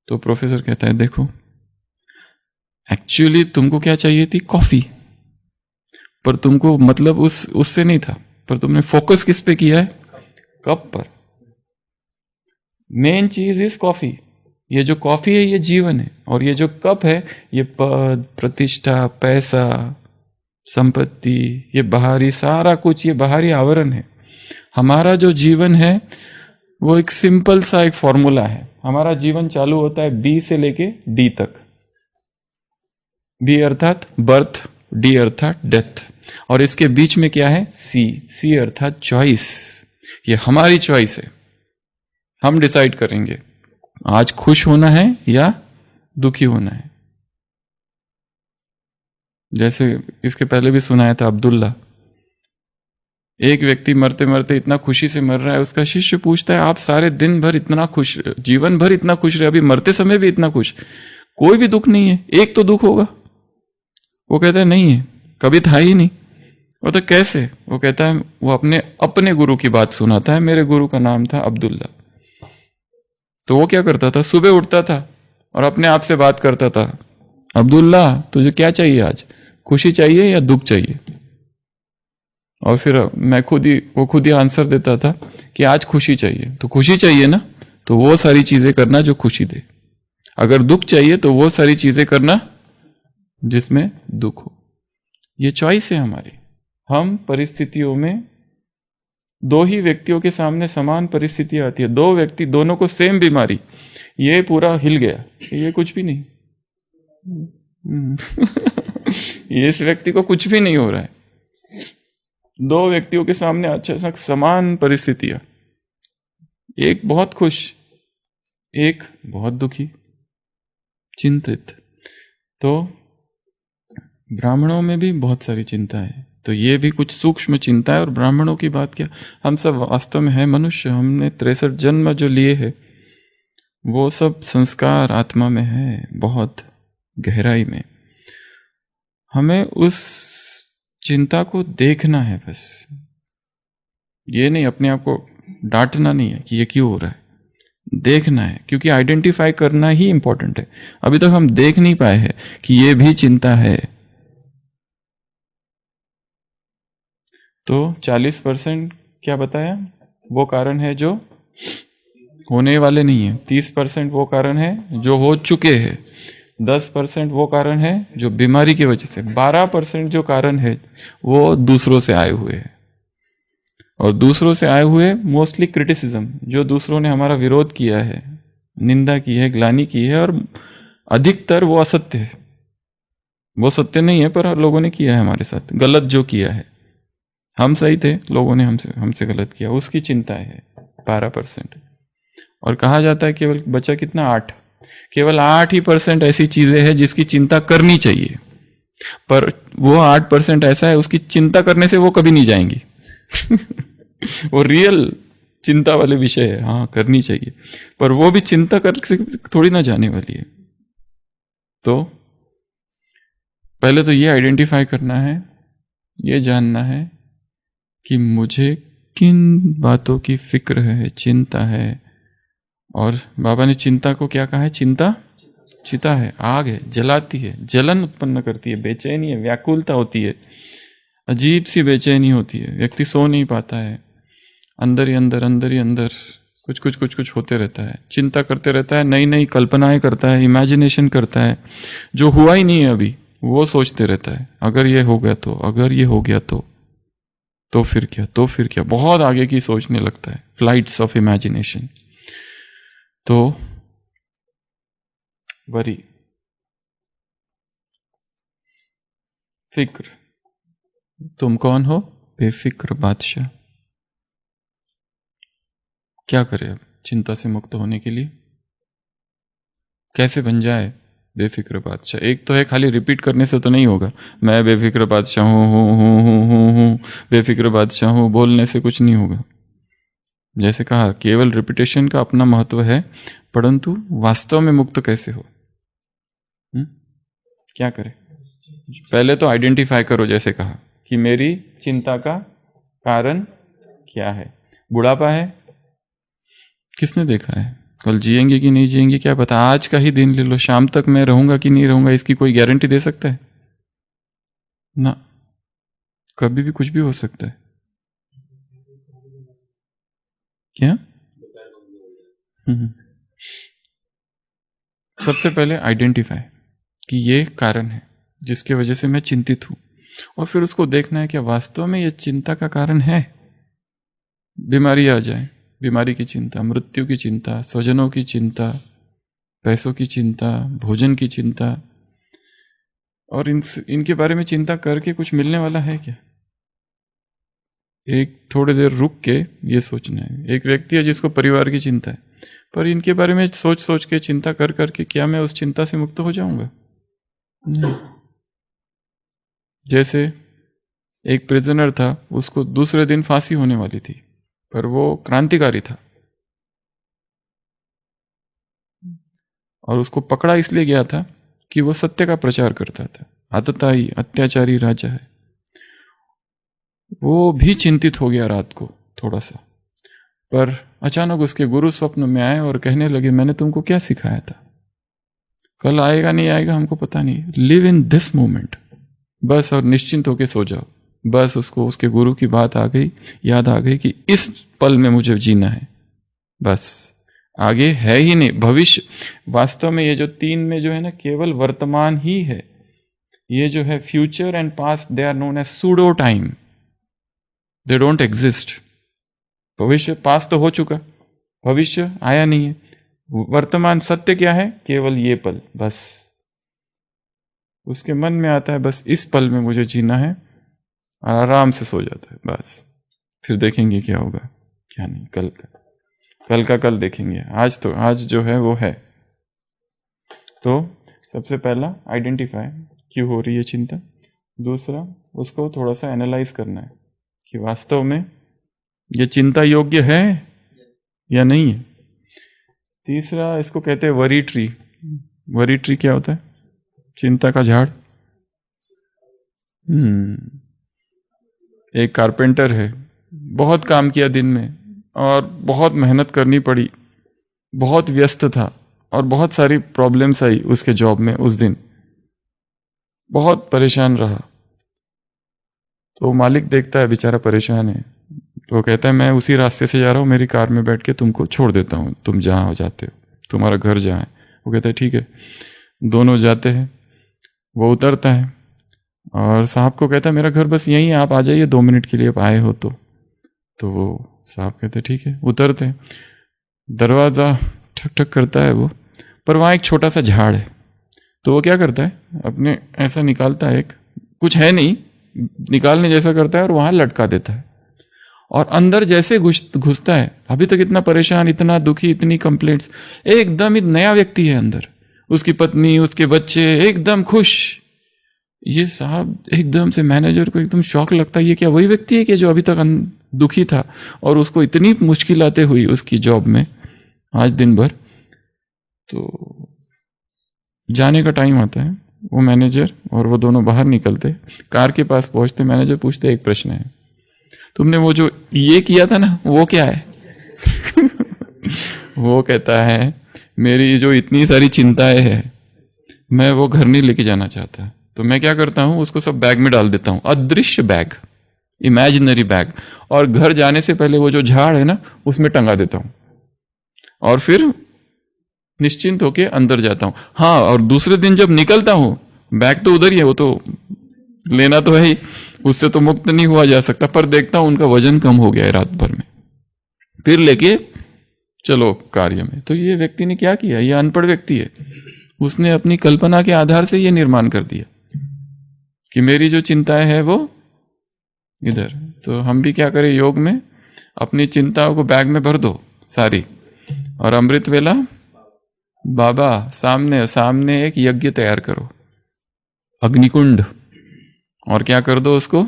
C: तो प्रोफेसर कहता है, देखो एक्चुअली तुमको क्या चाहिए थी, कॉफी, पर तुमको मतलब उससे नहीं था, पर तुमने फोकस किस पे किया है, कप पर। मेन चीज इज कॉफी। ये जो कॉफी है ये जीवन है, और ये जो कप है ये पद, प्रतिष्ठा, पैसा, संपत्ति, ये बाहरी सारा कुछ, ये बाहरी आवरण है। हमारा जो जीवन है वो एक सिंपल सा एक फॉर्मूला है। हमारा जीवन चालू होता है बी से लेके डी तक। बी अर्थात बर्थ, डी अर्थात डेथ, और इसके बीच में क्या है, सी। सी अर्थात चॉइस। ये हमारी चॉइस है, हम डिसाइड करेंगे आज खुश होना है या दुखी होना है। जैसे इसके पहले भी सुनाया था अब्दुल्ला, एक व्यक्ति मरते मरते इतना खुशी से मर रहा है, उसका शिष्य पूछता है, आप सारे दिन भर इतना खुश, जीवन भर इतना खुश रहे, अभी मरते समय भी इतना खुश, कोई भी दुख नहीं है, एक तो दुख होगा। वो कहता है नहीं है, कभी था ही नहीं। वो तो कैसे? वो कहता है, वो अपने गुरु की बात सुनाता है। मेरे गुरु का नाम था अब्दुल्ला। तो वो क्या करता था, सुबह उठता था और अपने आप से बात करता था, अब्दुल्ला तुझे क्या चाहिए आज, खुशी चाहिए या दुख चाहिए? और फिर वो खुद ही आंसर देता था कि आज खुशी चाहिए। तो खुशी चाहिए ना, तो वो सारी चीजें करना जो खुशी दे। अगर दुख चाहिए तो वो सारी चीजें करना जिसमें दुख हो। ये चॉइस है हमारी। हम परिस्थितियों में, दो ही व्यक्तियों के सामने समान परिस्थितियां आती है, दो व्यक्ति, दोनों को सेम बीमारी, ये पूरा हिल गया, ये कुछ भी नहीं ये इस व्यक्ति को कुछ भी नहीं हो रहा है। दो व्यक्तियों के सामने अचानक समान परिस्थितियां, एक बहुत खुश, एक बहुत दुखी, चिंतित। तो ब्राह्मणों में भी बहुत सारी चिंता है। तो ये भी कुछ सूक्ष्म चिंता है। और ब्राह्मणों की बात क्या, हम सब वास्तव में है मनुष्य। हमने 63 जन्म जो लिए हैं वो सब संस्कार आत्मा में है, बहुत गहराई में। हमें उस चिंता को देखना है बस। ये नहीं, अपने आप को डांटना नहीं है कि ये क्यों हो रहा है, देखना है, क्योंकि आइडेंटिफाई करना ही इंपॉर्टेंट है। अभी तक हम देख नहीं पाए हैं कि ये भी चिंता है। तो 40% क्या बताया, वो कारण है जो होने वाले नहीं है, 30% वो कारण है जो हो चुके हैं, 10% वो कारण है जो बीमारी की वजह से, 12% जो कारण है वो दूसरों से आए हुए हैं। और दूसरों से आए हुए मोस्टली क्रिटिसिज्म, जो दूसरों ने हमारा विरोध किया है, निंदा की है, ग्लानि की है, और अधिकतर वो असत्य है। वो सत्य नहीं है पर लोगों ने किया है हमारे साथ, गलत जो किया है। हम सही थे, लोगों ने हमसे गलत किया, उसकी चिंता है 12%। और कहा जाता है केवल बचा कितना, 8, केवल 8% ऐसी चीजें हैं जिसकी चिंता करनी चाहिए, पर वो 8% ऐसा है उसकी चिंता करने से वो कभी नहीं जाएंगी। वो रियल चिंता वाले विषय है, हाँ करनी चाहिए, पर वो भी चिंता कर थोड़ी ना जाने वाली है। तो पहले तो ये आइडेंटिफाई करना है, ये जानना है कि मुझे किन बातों की फिक्र है, चिंता है। और बाबा ने चिंता को क्या कहा है, चिंता चिता है, आग है, जलाती है, जलन उत्पन्न करती है, बेचैनी है, व्याकुलता होती है, अजीब सी बेचैनी होती है, व्यक्ति सो नहीं पाता है, अंदर ही अंदर कुछ कुछ होते रहता है, चिंता करते रहता है, नई नई कल्पनाएं करता है, इमेजिनेशन करता है, जो हुआ ही नहीं है अभी वो सोचते रहता है, अगर ये हो गया तो, अगर ये हो गया तो फिर क्या, तो फिर क्या, बहुत आगे की सोचने लगता है, फ्लाइट्स ऑफ इमेजिनेशन। तो वरी, फिक्र, तुम कौन हो, बेफिक्र बादशाह। क्या करें अब चिंता से मुक्त होने के लिए, कैसे बन जाए बेफिक्र बादशाह। एक तो है खाली रिपीट करने से तो नहीं होगा, मैं बेफिक्र बादशाह हूँ, बेफिक्र बादशाह हूँ, बोलने से कुछ नहीं होगा। जैसे कहा केवल रिपीटेशन का अपना महत्व है, परंतु वास्तव में मुक्त कैसे हो, क्या करें। पहले तो आइडेंटिफाई करो, जैसे कहा कि मेरी चिंता का कारण क्या है। बुढ़ापा है, किसने देखा है, कल जिएंगे कि नहीं जिएंगे क्या पता। आज का ही दिन ले लो, शाम तक मैं रहूंगा कि नहीं रहूंगा इसकी कोई गारंटी दे सकता है ना, कभी भी कुछ भी हो सकता है। क्या सबसे पहले आइडेंटिफाई कि ये कारण है जिसके वजह से मैं चिंतित हूं, और फिर उसको देखना है कि वास्तव में ये चिंता का कारण है। बीमारी आ जाए, बीमारी की चिंता, मृत्यु की चिंता, स्वजनों की चिंता, पैसों की चिंता, भोजन की चिंता, और इनके बारे में चिंता करके कुछ मिलने वाला है क्या। एक थोड़ी देर रुक के ये सोचना है। एक व्यक्ति है जिसको परिवार की चिंता है, पर इनके बारे में सोच सोच के, चिंता कर करके क्या मैं उस चिंता से मुक्त हो जाऊंगा। नहीं। जैसे एक प्रिजनर था, उसको दूसरे दिन फांसी होने वाली थी, पर वो क्रांतिकारी था और उसको पकड़ा इसलिए गया था कि वो सत्य का प्रचार करता था। आतताई अत्याचारी राजा है, वो भी चिंतित हो गया रात को थोड़ा सा, पर अचानक उसके गुरु स्वप्न में आए और कहने लगे, मैंने तुमको क्या सिखाया था, कल आएगा नहीं आएगा हमको पता नहीं, लिव इन दिस मोमेंट बस, और निश्चिंत होके सो जाओ बस। उसको उसके गुरु की बात आ गई, याद आ गई कि इस पल में मुझे जीना है बस, आगे है ही नहीं भविष्य। वास्तव में ये जो 3 में जो है ना, केवल वर्तमान ही है। ये जो है future and past, they are known as pseudo time, they don't exist. भविष्य, पास्ट तो हो चुका, भविष्य आया नहीं है। वर्तमान सत्य क्या है, केवल ये पल बस। उसके मन में आता है बस इस पल में मुझे जीना है, और आराम से सो जाता है बस। फिर देखेंगे क्या होगा क्या नहीं, कल का कल देखेंगे, आज तो आज जो है वो है। तो सबसे पहला आइडेंटिफाई क्यों हो रही है चिंता। दूसरा, उसको थोड़ा सा एनालाइज करना है कि वास्तव में ये चिंता योग्य है या नहीं है। तीसरा, इसको कहते हैं वरी ट्री। वरी ट्री क्या होता है, चिंता का झाड़। एक कारपेंटर है, बहुत काम किया दिन में और बहुत मेहनत करनी पड़ी, बहुत व्यस्त था और बहुत सारी प्रॉब्लम्स आई उसके जॉब में उस दिन, बहुत परेशान रहा। तो मालिक देखता है बेचारा परेशान है, तो कहता है मैं उसी रास्ते से जा रहा हूँ, मेरी कार में बैठ के तुमको छोड़ देता हूँ, तुम जहाँ जाते हो, तुम्हारा घर जहाँ है। वो कहता है ठीक है। दोनों जाते हैं, वो उतरता है और साहब को कहता है मेरा घर बस यहीं है, आप आ जाइए 2 मिनट के लिए, आप आए हो तो वो साहब कहते हैं ठीक है। उतरते हैं, दरवाज़ा ठक ठक करता है वो, पर वहाँ एक छोटा सा झाड़ है। तो वो क्या करता है, अपने ऐसा निकालता है, एक कुछ है नहीं, निकालने जैसा करता है और वहाँ लटका देता है। और अंदर जैसे घुसता है, अभी तक इतना परेशान, इतना दुखी, इतनी कंप्लेंट्स, एकदम एक नया व्यक्ति है अंदर, उसकी पत्नी, उसके बच्चे एकदम खुश। ये साहब एकदम से मैनेजर को एकदम शौक लगता है, ये क्या वही व्यक्ति है कि जो अभी तक दुखी था और उसको इतनी मुश्किलातें हुई उसकी जॉब में आज दिन भर। तो जाने का टाइम आता है, वो मैनेजर और वो दोनों बाहर निकलते, कार के पास पहुंचते, मैनेजर पूछते एक प्रश्न है, तुमने वो जो ये किया था ना वो क्या है? वो कहता है मेरी जो इतनी सारी चिंताएं हैं, मैं वो घर नहीं लेके जाना चाहता, तो मैं क्या करता हूं, उसको सब बैग में डाल देता हूं, अदृश्य बैग, इमेजिनरी बैग, और घर जाने से पहले वो जो झाड़ है ना उसमें टंगा देता हूं और फिर निश्चिंत होके अंदर जाता हूं। हाँ, और दूसरे दिन जब निकलता हूं, बैग तो उधर ही है, वो तो लेना तो है ही, उससे तो मुक्त नहीं हुआ जा सकता, पर देखता हूं उनका वजन कम हो गया है रात भर में, फिर लेके चलो कार्य में। तो ये व्यक्ति ने क्या किया, ये अनपढ़ व्यक्ति है, उसने अपनी कल्पना के आधार से ये निर्माण कर दिया कि मेरी जो चिंताएं है वो इधर। तो हम भी क्या करें योग में, अपनी चिंताओं को बैग में भर दो सारी, और अमृत वेला बाबा सामने सामने एक यज्ञ तैयार करो, अग्निकुंड, और क्या कर दो, उसको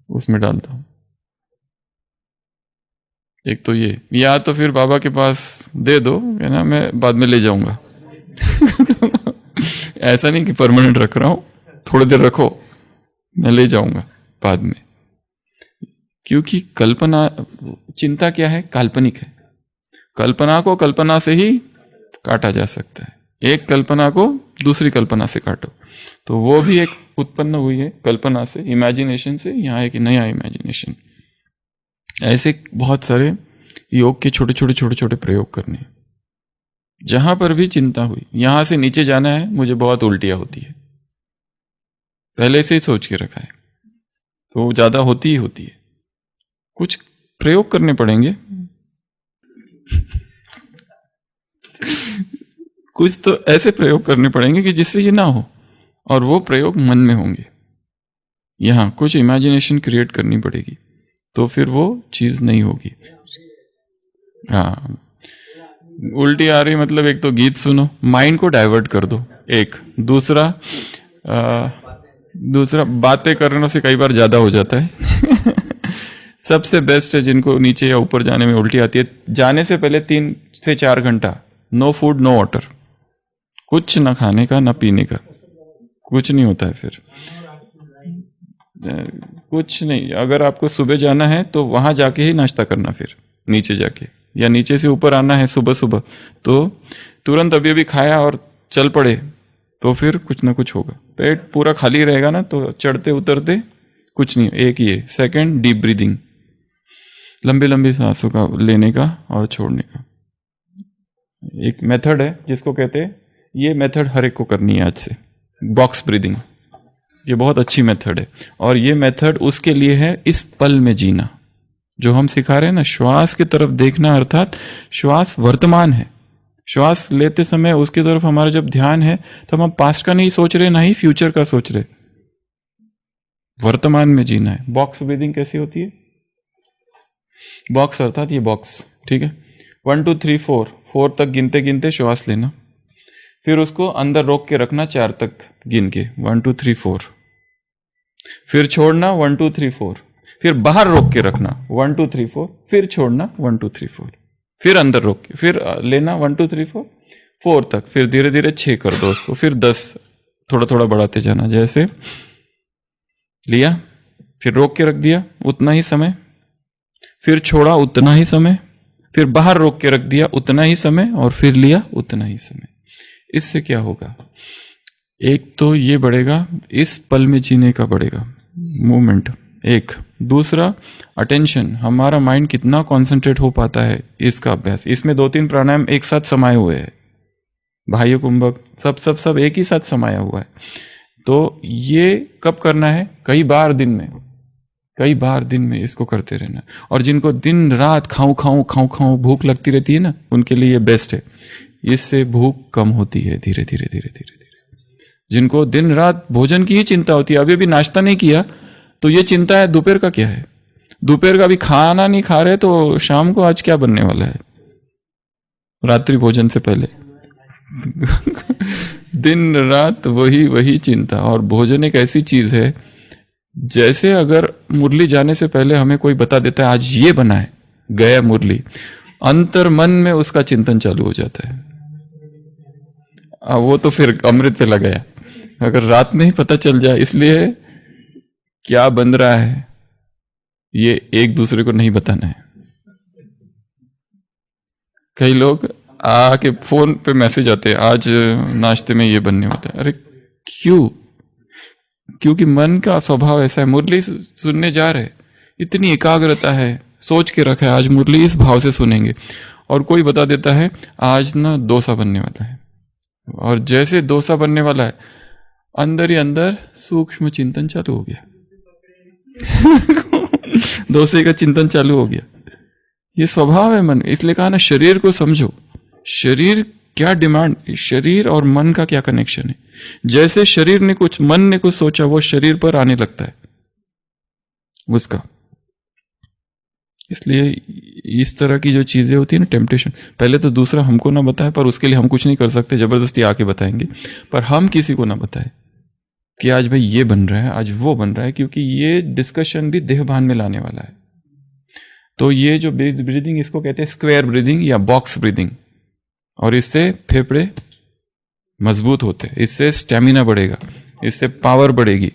C: उसमें डाल दो। एक तो ये, या तो फिर बाबा के पास दे दो, है ना, मैं बाद में ले जाऊंगा। ऐसा नहीं कि परमानेंट रख रहा हूं, थोड़ी देर रखो, मैं ले जाऊंगा बाद में। क्योंकि कल्पना, चिंता क्या है, काल्पनिक है। कल्पना को कल्पना से ही काटा जा सकता है, एक कल्पना को दूसरी कल्पना से काटो, तो वो भी एक उत्पन्न हुई है कल्पना से, इमेजिनेशन से। यहाँ एक नया इमेजिनेशन। ऐसे बहुत सारे योग के छोटे छोटे प्रयोग करने। जहां पर भी चिंता हुई, यहां से नीचे जाना है, मुझे बहुत उल्टियां होती है, पहले से ही सोच के रखा है, तो ज्यादा होती ही होती है। कुछ प्रयोग करने पड़ेंगे। कुछ तो ऐसे प्रयोग करने पड़ेंगे कि जिससे ये ना हो, और वो प्रयोग मन में होंगे। यहां कुछ इमेजिनेशन क्रिएट करनी पड़ेगी, तो फिर वो चीज नहीं होगी। हाँ, उल्टी आ रही मतलब एक तो गीत सुनो, माइंड को डाइवर्ट कर दो, एक। दूसरा बातें करने से कई बार ज्यादा हो जाता है। सबसे बेस्ट है जिनको नीचे या ऊपर जाने में उल्टी आती है, जाने से पहले 3 से 4 घंटा नो फूड नो वाटर, कुछ ना खाने का ना पीने का, कुछ नहीं होता है। फिर कुछ नहीं, अगर आपको सुबह जाना है तो वहां जाके ही नाश्ता करना, फिर नीचे जाके, या नीचे से ऊपर आना है सुबह सुबह, तो तुरंत अभी अभी खाया और चल पड़े तो फिर कुछ ना कुछ होगा। पेट पूरा खाली रहेगा ना, तो चढ़ते उतरते कुछ नहीं। एक ये, सेकंड डीप ब्रीदिंग, लंबी लंबी सांसों का लेने का और छोड़ने का एक मेथड है जिसको कहते हैं, ये मेथड हर एक को करनी है आज से, बॉक्स ब्रीदिंग। ये बहुत अच्छी मेथड है, और ये मेथड उसके लिए है इस पल में जीना, जो हम सिखा रहे हैं ना, श्वास की तरफ देखना, अर्थात श्वास वर्तमान है। श्वास लेते समय उसकी तरफ हमारा जब ध्यान है, तो हम पास्ट का नहीं सोच रहे, ना ही फ्यूचर का सोच रहे, वर्तमान में जीना है। बॉक्स ब्रीदिंग कैसी होती है? बॉक्स अर्थात ये बॉक्स, ठीक है। 1 2 3 4 तक गिनते गिनते श्वास लेना, फिर उसको अंदर रोक के रखना 4 तक गिन के, 1 2 3 4, फिर छोड़ना 1 2 3 4, फिर बाहर रोक के रखना 1 2 3 4, फिर छोड़ना 1 2 3 4, फिर अंदर रोक के, फिर लेना 1 2 3 4 तक, फिर धीरे धीरे 6 कर दो उसको, फिर 10, थोड़ा थोड़ा बढ़ाते जाना। जैसे लिया, फिर रोक के रख दिया उतना ही समय, फिर छोड़ा उतना ही समय, फिर बाहर रोक के रख दिया उतना ही समय और फिर लिया उतना ही समय। इससे क्या होगा? एक तो ये बढ़ेगा, इस पल में जीने का बढ़ेगा मूवमेंट एक। दूसरा अटेंशन, हमारा माइंड कितना कंसंट्रेट हो पाता है इसका अभ्यास। इसमें 2-3 प्राणायाम एक साथ समाये हुए हैं, बाह्य कुंभक सब सब सब एक ही साथ समाया हुआ है। तो ये कब करना है? कई बार दिन में इसको करते रहना। और जिनको दिन रात खाऊं खाऊं भूख लगती रहती है ना, उनके लिए ये बेस्ट है। इससे भूख कम होती है धीरे धीरे। जिनको दिन रात भोजन की ही चिंता होती है, अभी नाश्ता नहीं किया तो ये चिंता है दोपहर का क्या है, दोपहर का भी खाना नहीं खा रहे तो शाम को आज क्या बनने वाला है, रात्रि भोजन से पहले दिन रात वही चिंता। और भोजन एक ऐसी चीज है, जैसे अगर मुरली जाने से पहले हमें कोई बता देता है आज ये बना है, गया मुरली, अंतर मन में उसका चिंतन चालू हो जाता है। वो तो फिर अमृत पे लगाया। अगर रात में ही पता चल जाए, इसलिए क्या बन रहा है ये एक दूसरे को नहीं बताना है। कई लोग आके फोन पे मैसेज आते हैं आज नाश्ते में ये बनने वाला है। अरे क्यों? क्योंकि मन का स्वभाव ऐसा है। मुरली सुनने जा रहे, इतनी एकाग्रता है, सोच के रखा है आज मुरली इस भाव से सुनेंगे, और कोई बता देता है आज ना डोसा बनने वाला है, और जैसे डोसा बनने वाला है अंदर ही अंदर सूक्ष्म चिंतन चालू हो गया डोसे का चिंतन चालू हो गया। ये स्वभाव है मन। इसलिए कहा ना, शरीर को समझो, शरीर क्या डिमांड, शरीर और मन का क्या कनेक्शन है। जैसे शरीर ने कुछ, मन ने कुछ सोचा, वो शरीर पर आने लगता है उसका। इसलिए इस तरह की जो चीजें होती है ना, टेम्पटेशन, पहले तो दूसरा हमको ना बताए, पर उसके लिए हम कुछ नहीं कर सकते, जबरदस्ती आके बताएंगे। पर हम किसी को ना बताए कि आज भाई ये बन रहा है, आज वो बन रहा है, क्योंकि ये डिस्कशन भी देह भान में लाने वाला है। तो ये जो ब्रीदिंग, इसको कहते हैं स्क्वायर ब्रीदिंग या बॉक्स ब्रीदिंग, और इससे फेफड़े मजबूत होते हैं, इससे स्टेमिना बढ़ेगा, इससे पावर बढ़ेगी,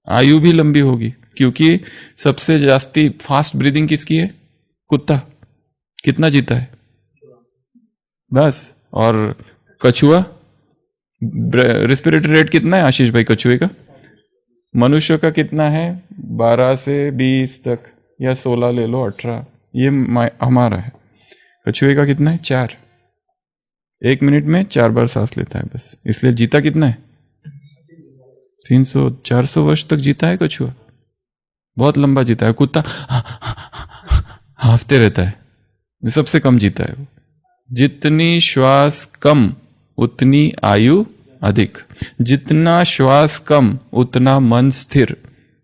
C: आयु भी लंबी होगी। क्योंकि सबसे जास्ती फास्ट ब्रीदिंग किसकी है? कुत्ता। कितना जीता है बस। और कछुआ, रेस्पिरेटरी रेट कितना है आशीष भाई कछुए का? मनुष्य का कितना है? 12 से 20 तक, या 16 ले लो, 18, ये हमारा है। कछुए का कितना है? 4। 1 मिनट में 4 बार सांस लेता है बस। इसलिए जीता कितना है? 300-400 वर्ष तक जीता है कछुआ, बहुत लंबा जीता है। कुत्ता हाफते रहता है, सबसे कम जीता है वो। जितनी श्वास कम उतनी आयु अधिक, जितना श्वास कम उतना मन स्थिर,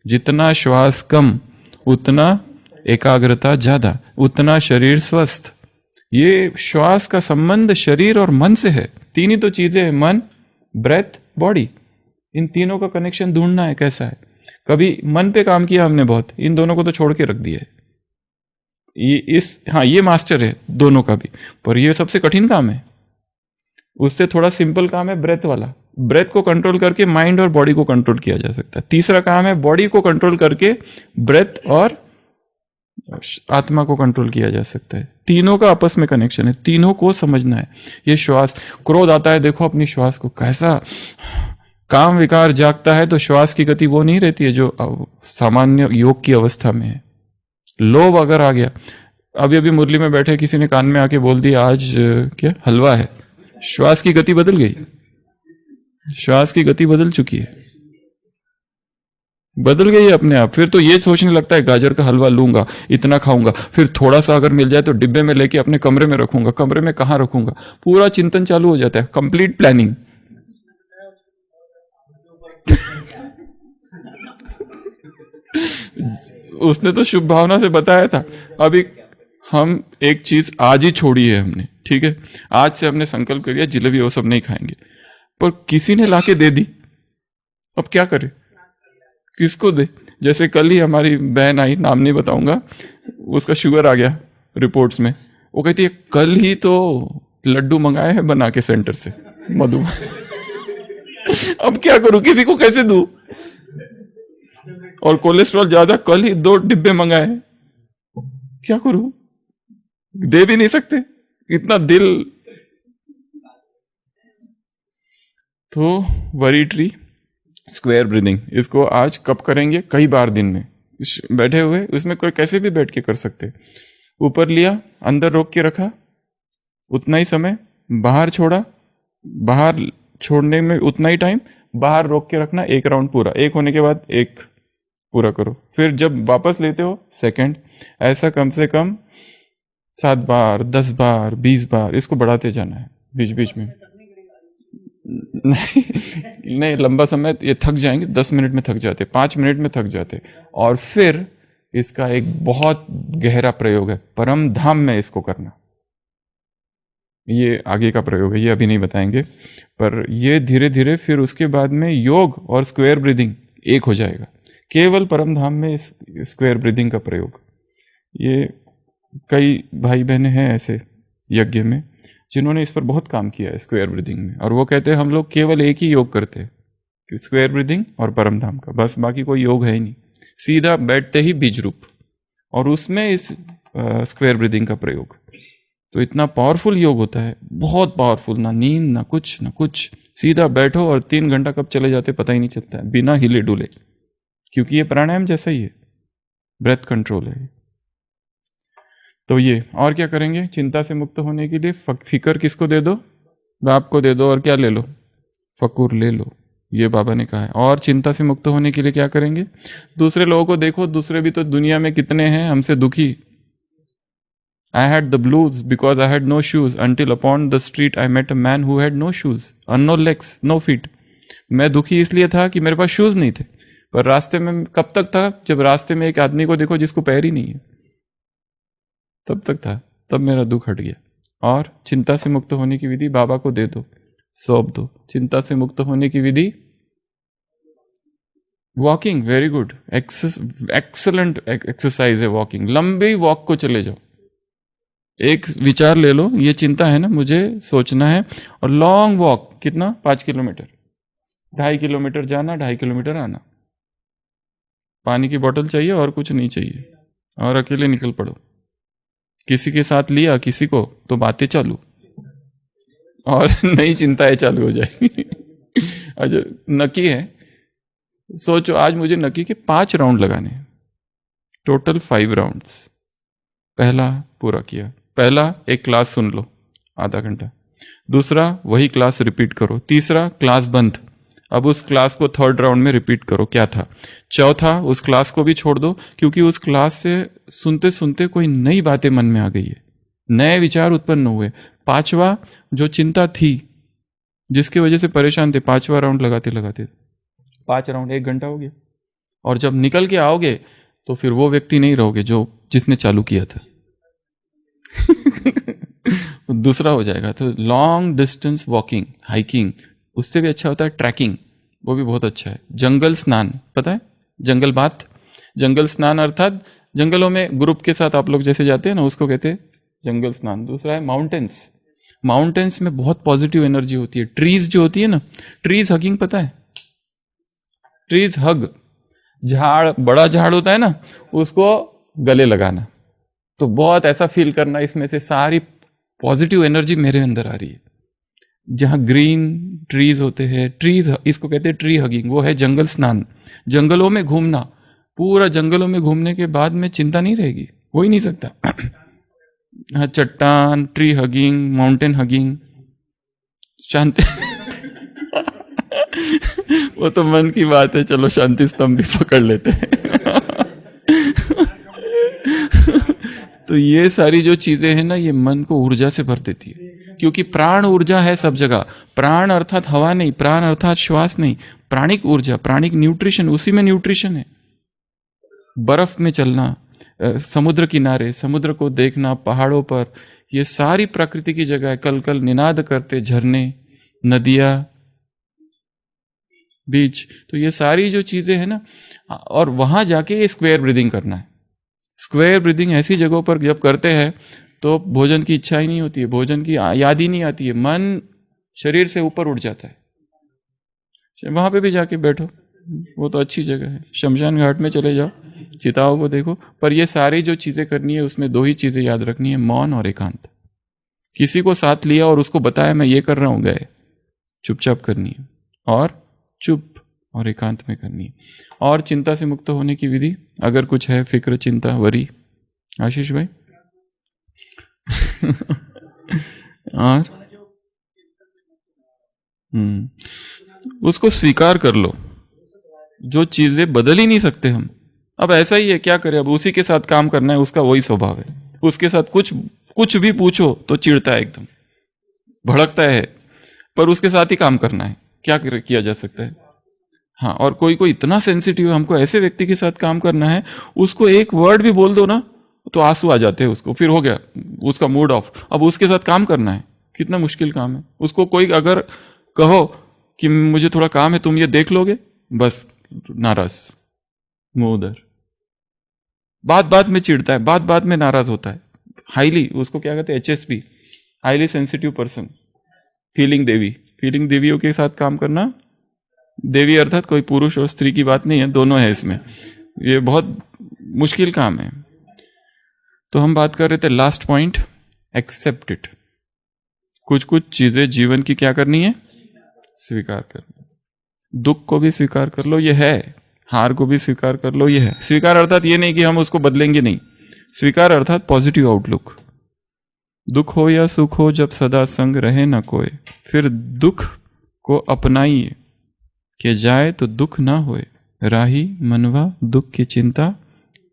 C: जितना श्वास कम उतना एकाग्रता ज्यादा, उतना शरीर स्वस्थ। ये श्वास का संबंध शरीर और मन से है। तीन ही तो चीजें हैं, मन, ब्रेथ, बॉडी। इन तीनों का कनेक्शन ढूंढना है कैसा है। कभी मन पे काम किया हमने बहुत, इन दोनों को तो छोड़ के रख दिया है। ये मास्टर है दोनों का भी, पर ये सबसे कठिन काम है। उससे थोड़ा सिंपल काम है ब्रेथ वाला। ब्रेथ को कंट्रोल करके माइंड और बॉडी को कंट्रोल किया जा सकता है। तीसरा काम है बॉडी को कंट्रोल करके ब्रेथ और आत्मा को कंट्रोल किया जा सकता है। तीनों का आपस में कनेक्शन है, तीनों को समझना है। ये श्वास, क्रोध आता है, देखो अपनी श्वास को कैसा, काम विकार जागता है तो श्वास की गति वो नहीं रहती है जो सामान्य योग की अवस्था में है। लोभ अगर आ गया, अभी अभी मुरली में बैठे किसी ने कान में आके बोल दिया आज क्या हलवा है, श्वास की गति बदल गई, श्वास की गति बदल चुकी है, बदल गई है अपने आप। फिर तो ये सोचने लगता है गाजर का हलवा लूंगा, इतना खाऊंगा, फिर थोड़ा सा अगर मिल जाए तो डिब्बे में लेके अपने कमरे में रखूंगा, कमरे में कहां रखूंगा, पूरा चिंतन चालू हो जाता है, कंप्लीट प्लानिंग। उसने तो शुभ भावना से बताया था। अभी हम एक चीज आज ही छोड़ी है हमने, ठीक है, आज से हमने संकल्प कर लिया जलेबी वो सब नहीं खाएंगे, पर किसी ने लाके दे दी, अब क्या करें, किसको दे। जैसे कल ही हमारी बहन आई, नाम नहीं बताऊंगा, उसका शुगर आ गया रिपोर्ट्स में, वो कहती है कल ही तो लड्डू मंगाए हैं बना के सेंटर से मधु अब क्या करूं, किसी को कैसे दूं, और कोलेस्ट्रॉल ज्यादा, कल ही 2 डिब्बे मंगाए, क्या करूं। दे भी नहीं सकते इतना दिल। तो वरी ट्री स्क्वायर ब्रीदिंग, इसको आज कब करेंगे? कई बार दिन में बैठे हुए, उसमें कोई कैसे भी बैठ के कर सकते। ऊपर लिया, अंदर रोक के रखा उतना ही समय, बाहर छोड़ा, बाहर छोड़ने में उतना ही टाइम, बाहर रोक के रखना, एक राउंड पूरा, एक होने के बाद एक पूरा करो, फिर जब वापस लेते हो सेकंड, ऐसा कम से कम 7 बार, 10 बार, 20 बार, इसको बढ़ाते जाना है बीच बीच में। नहीं लंबा समय ये थक जाएंगे, 10 मिनट में थक जाते, 5 मिनट में थक जाते। और फिर इसका एक बहुत गहरा प्रयोग है, परम धाम में इसको करना। ये आगे का प्रयोग है, ये अभी नहीं बताएंगे, पर ये धीरे धीरे फिर उसके बाद में योग और स्क्वायर ब्रीदिंग एक हो जाएगा, केवल परम धाम में स्क्वायर ब्रीदिंग का प्रयोग। ये कई भाई बहने हैं ऐसे यज्ञ में जिन्होंने इस पर बहुत काम किया है स्क्वायर ब्रीदिंग में, और वो कहते हैं हम लोग केवल एक ही योग करते हैं, स्क्वायर ब्रीदिंग और परम धाम का, बस बाकी कोई योग है ही नहीं। सीधा बैठते ही बीज रूप, और उसमें इस स्क्वायर ब्रीदिंग का प्रयोग। तो इतना पावरफुल योग होता है, बहुत पावरफुल, ना नींद ना कुछ, सीधा बैठो और 3 घंटा कब चले जाते पता ही नहीं चलता है, बिना हिले डुले, क्योंकि ये प्राणायाम जैसा ही है, ब्रेथ कंट्रोल है। तो ये और क्या करेंगे चिंता से मुक्त होने के लिए? फिक्र किसको दे दो? बाप को दे दो, और क्या ले लो? फकूर ले लो, ये बाबा ने कहा है। और चिंता से मुक्त होने के लिए क्या करेंगे? दूसरे लोगों को देखो, दूसरे भी तो दुनिया में कितने हैं हमसे दुखी। I had the blues because I had no shoes until upon the street I met a man who had no shoes and no legs, no feet. मैं दुखी इसलिए था कि मेरे पास शूज नहीं थे, पर रास्ते में कब तक था? जब रास्ते में एक आदमी को देखो जिसको पैर ही नहीं है, तब तक था, तब मेरा दुख हट गया। और चिंता से मुक्त होने की विधि बाबा को दे दो, सौंप दो। चिंता से मुक्त होने की विधि walking, very good, excellent exercise है वॉकिंग। लंबी वॉक को चले जाओ, एक विचार ले लो, ये चिंता है ना, मुझे सोचना है, और लॉन्ग वॉक, कितना? 5 किलोमीटर, 2.5 किलोमीटर जाना, 2.5 किलोमीटर आना। पानी की बोतल चाहिए और कुछ नहीं चाहिए, और अकेले निकल पड़ो। किसी के साथ लिया किसी को तो बातें चालू, और नई चिंताएं चालू हो जाएगी। अच्छा नकी है, सोचो आज मुझे नकी के 5 राउंड लगाने हैं, टोटल 5 राउंड्स। पहला पूरा किया, पहला एक क्लास सुन लो आधा घंटा, दूसरा वही क्लास रिपीट करो, तीसरा क्लास बंद, अब उस क्लास को 3rd राउंड में रिपीट करो क्या था, चौथा उस क्लास को भी छोड़ दो, क्योंकि उस क्लास से सुनते सुनते कोई नई बातें मन में आ गई है, नए विचार उत्पन्न हुए। 5वां जो चिंता थी जिसकी वजह से परेशान थे, 5वां राउंड लगाते लगाते 5 राउंड 1 घंटा हो गया, और जब निकल के आओगे तो फिर वो व्यक्ति नहीं रहोगे जो जिसने चालू किया था। दूसरा हो जाएगा। तो लॉन्ग डिस्टेंस वॉकिंग, हाइकिंग, उससे भी अच्छा होता है ट्रैकिंग, वो भी बहुत अच्छा है। जंगल स्नान, पता है जंगल बात, जंगल स्नान अर्थात जंगलों में ग्रुप के साथ आप लोग जैसे जाते हैं ना, उसको कहते हैं जंगल स्नान। दूसरा है माउंटेन्स, माउंटेन्स में बहुत पॉजिटिव एनर्जी होती है। ट्रीज जो होती है ना, ट्रीज हगिंग, पता है ट्रीज हग, झाड़, बड़ा झाड़ होता है ना, उसको गले लगाना, तो बहुत ऐसा फील करना इसमें से सारी पॉजिटिव एनर्जी मेरे अंदर आ रही है। जहां ग्रीन ट्रीज होते हैं, ट्रीज, इसको कहते हैं ट्री हगिंग, वो है जंगल स्नान। जंगलों में घूमना, पूरा जंगलों में घूमने के बाद में चिंता नहीं रहेगी, हो ही नहीं सकता। हाँ, चट्टान, ट्री हगिंग, माउंटेन हगिंग, शांति। वो तो मन की बात है, चलो शांति स्तंभ भी पकड़ लेते हैं। तो ये सारी जो चीजें हैं ना, ये मन को ऊर्जा से भर देती है, क्योंकि प्राण ऊर्जा है सब जगह। प्राण अर्थात हवा नहीं, प्राण अर्थात श्वास नहीं, प्राणिक ऊर्जा, प्राणिक न्यूट्रिशन, उसी में न्यूट्रिशन है। बर्फ में चलना, समुद्र किनारे, समुद्र को देखना, पहाड़ों पर, ये सारी प्रकृति की जगह है। कल कल निनाद करते झरने, नदियां, बीच, तो ये सारी जो चीजें हैं ना, और वहां जाके ये स्क्वायर ब्रीदिंग करना है। स्क्वायर ब्रीदिंग ऐसी जगहों पर जब करते हैं तो भोजन की इच्छा ही नहीं होती है, भोजन की याद ही नहीं आती है, मन शरीर से ऊपर उठ जाता है। वहां पे भी जाके बैठो, वो तो अच्छी जगह है। शमशान घाट में चले जाओ, चिताओं को देखो। पर ये सारी जो चीजें करनी है उसमें दो ही चीजें याद रखनी है, मौन और एकांत। किसी को साथ लिया और उसको बताया मैं ये कर रहा हूं, गए, चुपचाप करनी है और चुप और एकांत में करनी है। और चिंता से मुक्त होने की विधि अगर कुछ है, फिक्र, चिंता, वरी, आशीष भाई और उसको स्वीकार कर लो। जो चीजें बदल ही नहीं सकते हम, अब ऐसा ही है, क्या करें, अब उसी के साथ काम करना है, उसका वही स्वभाव है। उसके साथ कुछ भी पूछो तो चिढ़ता है, एकदम भड़कता है, पर उसके साथ ही काम करना है, क्या किया जा सकता है। हाँ, और कोई इतना सेंसिटिव है, हमको ऐसे व्यक्ति के साथ काम करना है, उसको एक वर्ड भी बोल दो ना तो आंसू आ जाते हैं उसको, फिर हो गया उसका मूड ऑफ। अब उसके साथ काम करना है, कितना मुश्किल काम है। उसको कोई अगर कहो कि मुझे थोड़ा काम है, तुम ये देख लोगे, बस नाराज, मुंह उधर, बात में चिढ़ता है, बात में नाराज होता है। हाईली, उसको क्या कहते हैं, HSP, highly sensitive person, feeling देवियों के साथ काम करना। देवी अर्थात कोई पुरुष और स्त्री की बात नहीं है, दोनों है इसमें। ये बहुत मुश्किल काम है। तो हम बात कर रहे थे लास्ट पॉइंट, एक्सेप्ट इट। कुछ चीजें जीवन की क्या करनी है, स्वीकार करनी। दुख को भी स्वीकार कर लो, ये है। हार को भी स्वीकार कर लो, ये है। स्वीकार अर्थात ये नहीं कि हम उसको बदलेंगे, नहीं। स्वीकार अर्थात पॉजिटिव आउटलुक। दुख हो या सुख हो, जब सदा संग रहे न कोई, फिर दुख को अपनाइए कि जाए तो दुख ना होए। राही मनवा दुख की चिंता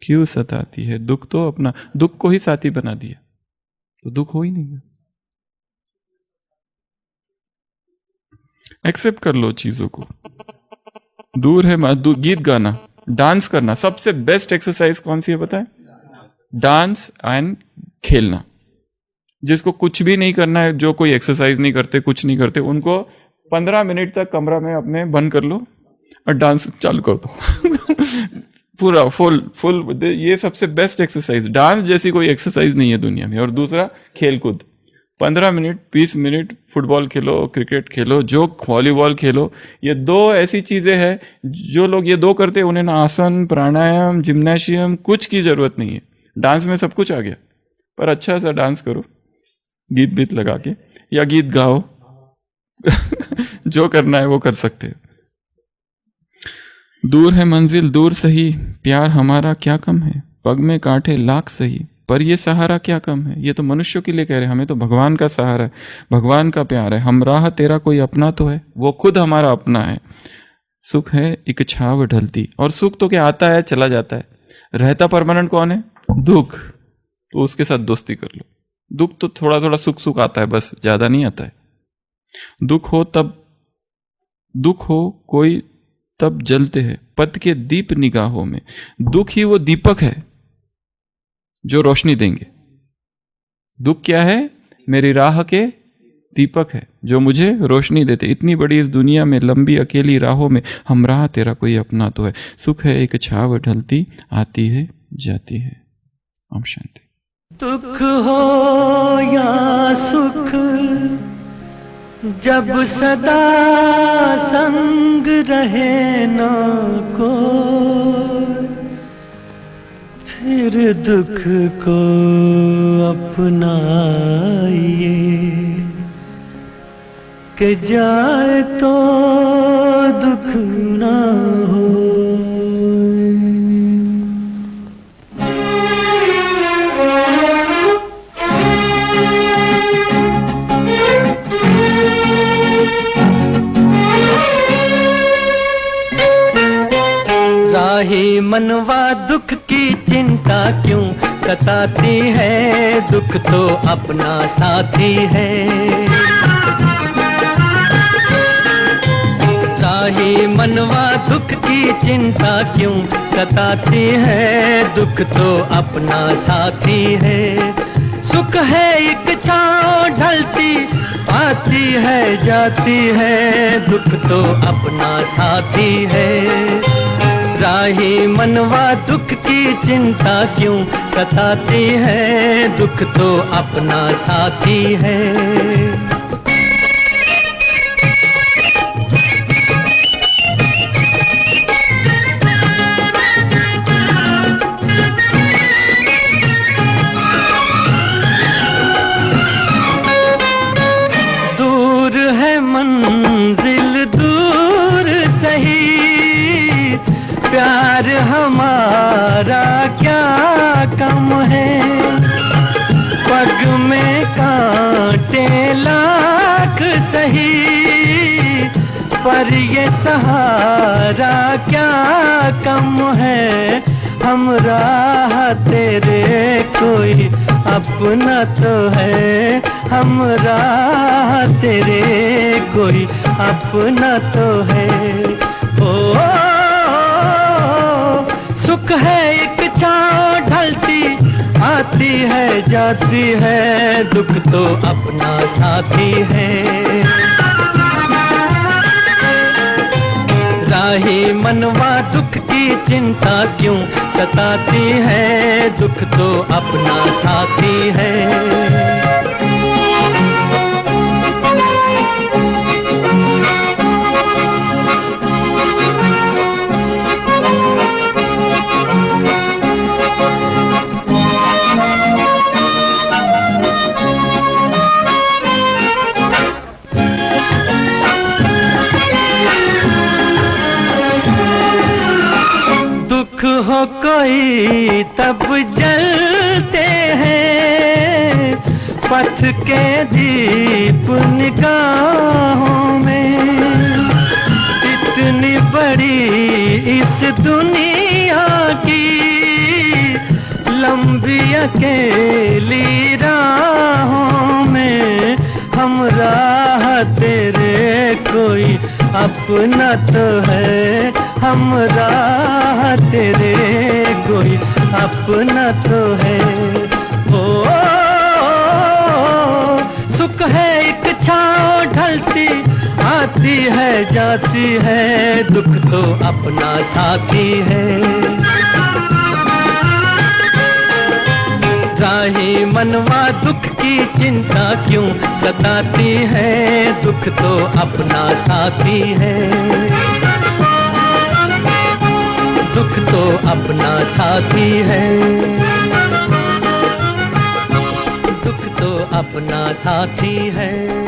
C: क्यों सताती है। दुख तो अपना, दुख को ही साथी बना दिया तो दुख हो ही नहीं। एक्सेप्ट कर लो चीजों को। दूर है गीत गाना, डांस करना। सबसे बेस्ट एक्सरसाइज कौन सी है पता है? डांस एंड खेलना। जिसको कुछ भी नहीं करना है, जो कोई एक्सरसाइज नहीं करते, कुछ नहीं करते, उनको 15 मिनट तक कमरा में अपने बंद कर लो और डांस चालू कर दो पूरा फुल। ये सबसे बेस्ट एक्सरसाइज। डांस जैसी कोई एक्सरसाइज नहीं है दुनिया में। और दूसरा खेलकूद, 15 मिनट 20 मिनट फुटबॉल खेलो, क्रिकेट खेलो, जो वॉलीबॉल खेलो। ये दो ऐसी चीजें हैं, जो लोग ये दो करते हैं उन्हें ना आसन, प्राणायाम, जिम्नाशियम कुछ की जरूरत नहीं है। डांस में सब कुछ आ गया। पर अच्छा सा डांस करो, गीत बीत लगा के, या गीत गाओ जो करना है वो कर सकते हैं। दूर है मंजिल दूर सही, प्यार हमारा क्या कम है। पग में कांटे लाख सही, पर ये सहारा क्या कम है। ये तो मनुष्यों के लिए कह रहे हैं, हमें तो भगवान का सहारा है, भगवान का प्यार है। हम राह तेरा कोई अपना तो है, वो खुद हमारा अपना है। सुख है एक छाव ढलती, और सुख तो क्या आता है चला जाता है। रहता परमानेंट कौन है? दुख। तो उसके साथ दोस्ती कर लो। दुख तो थोड़ा थोड़ा सुख आता है, बस ज्यादा नहीं आता है। दुख हो कोई तब जलते हैं पथ के दीप निगाहों में। दुख ही वो दीपक है जो रोशनी देंगे। दुख क्या है? मेरी राह के दीपक है जो मुझे रोशनी देते। इतनी बड़ी इस दुनिया में लंबी अकेली राहों में हम राह तेरा कोई अपना तो है। सुख है एक छाव ढलती, आती है जाती है। ओम शांति।
D: दुख हो या सुख, जब सदा संग रहे न कोई, फिर दुख को अपनाइए कि जाए तो दुख ना हो। राही मनवा दुख की चिंता क्यों सताती है। दुख तो अपना साथी है। राही मनवा दुख की चिंता क्यों सताती है। दुख तो अपना साथी है। सुख है एक छाँव ढलती, आती है जाती है। दुख तो अपना साथी है। राही मनवा दुख की चिंता क्यों सताती है। दुख तो अपना साथी है। पर हमारा क्या कम है, पग में कांटे लाख सही, पर ये सहारा क्या कम है। हम राह तेरे कोई अपना तो है, हम राह तेरे कोई अपना तो है। ओ सुख है एक छाँव ढलती आती है जाती है, दुख तो अपना साथी है। राही मनवा दुख की चिंता क्यों सताती है, दुख तो अपना साथी है। हो कोई तब जलते हैं पथ के दीप निगाहों में, इतनी बड़ी इस दुनिया की लंबी अकेली राहों में, हम राह तेरे कोई अपना तो है, हम राह तेरे कोई अपना तो है। ओ सुख है एक छाँव ढलती आती है जाती है, दुख तो अपना साथी है। राही मनवा दुख की चिंता क्यों सताती है, दुख तो अपना साथी है। दुख तो अपना साथी है, दुख तो अपना साथी है।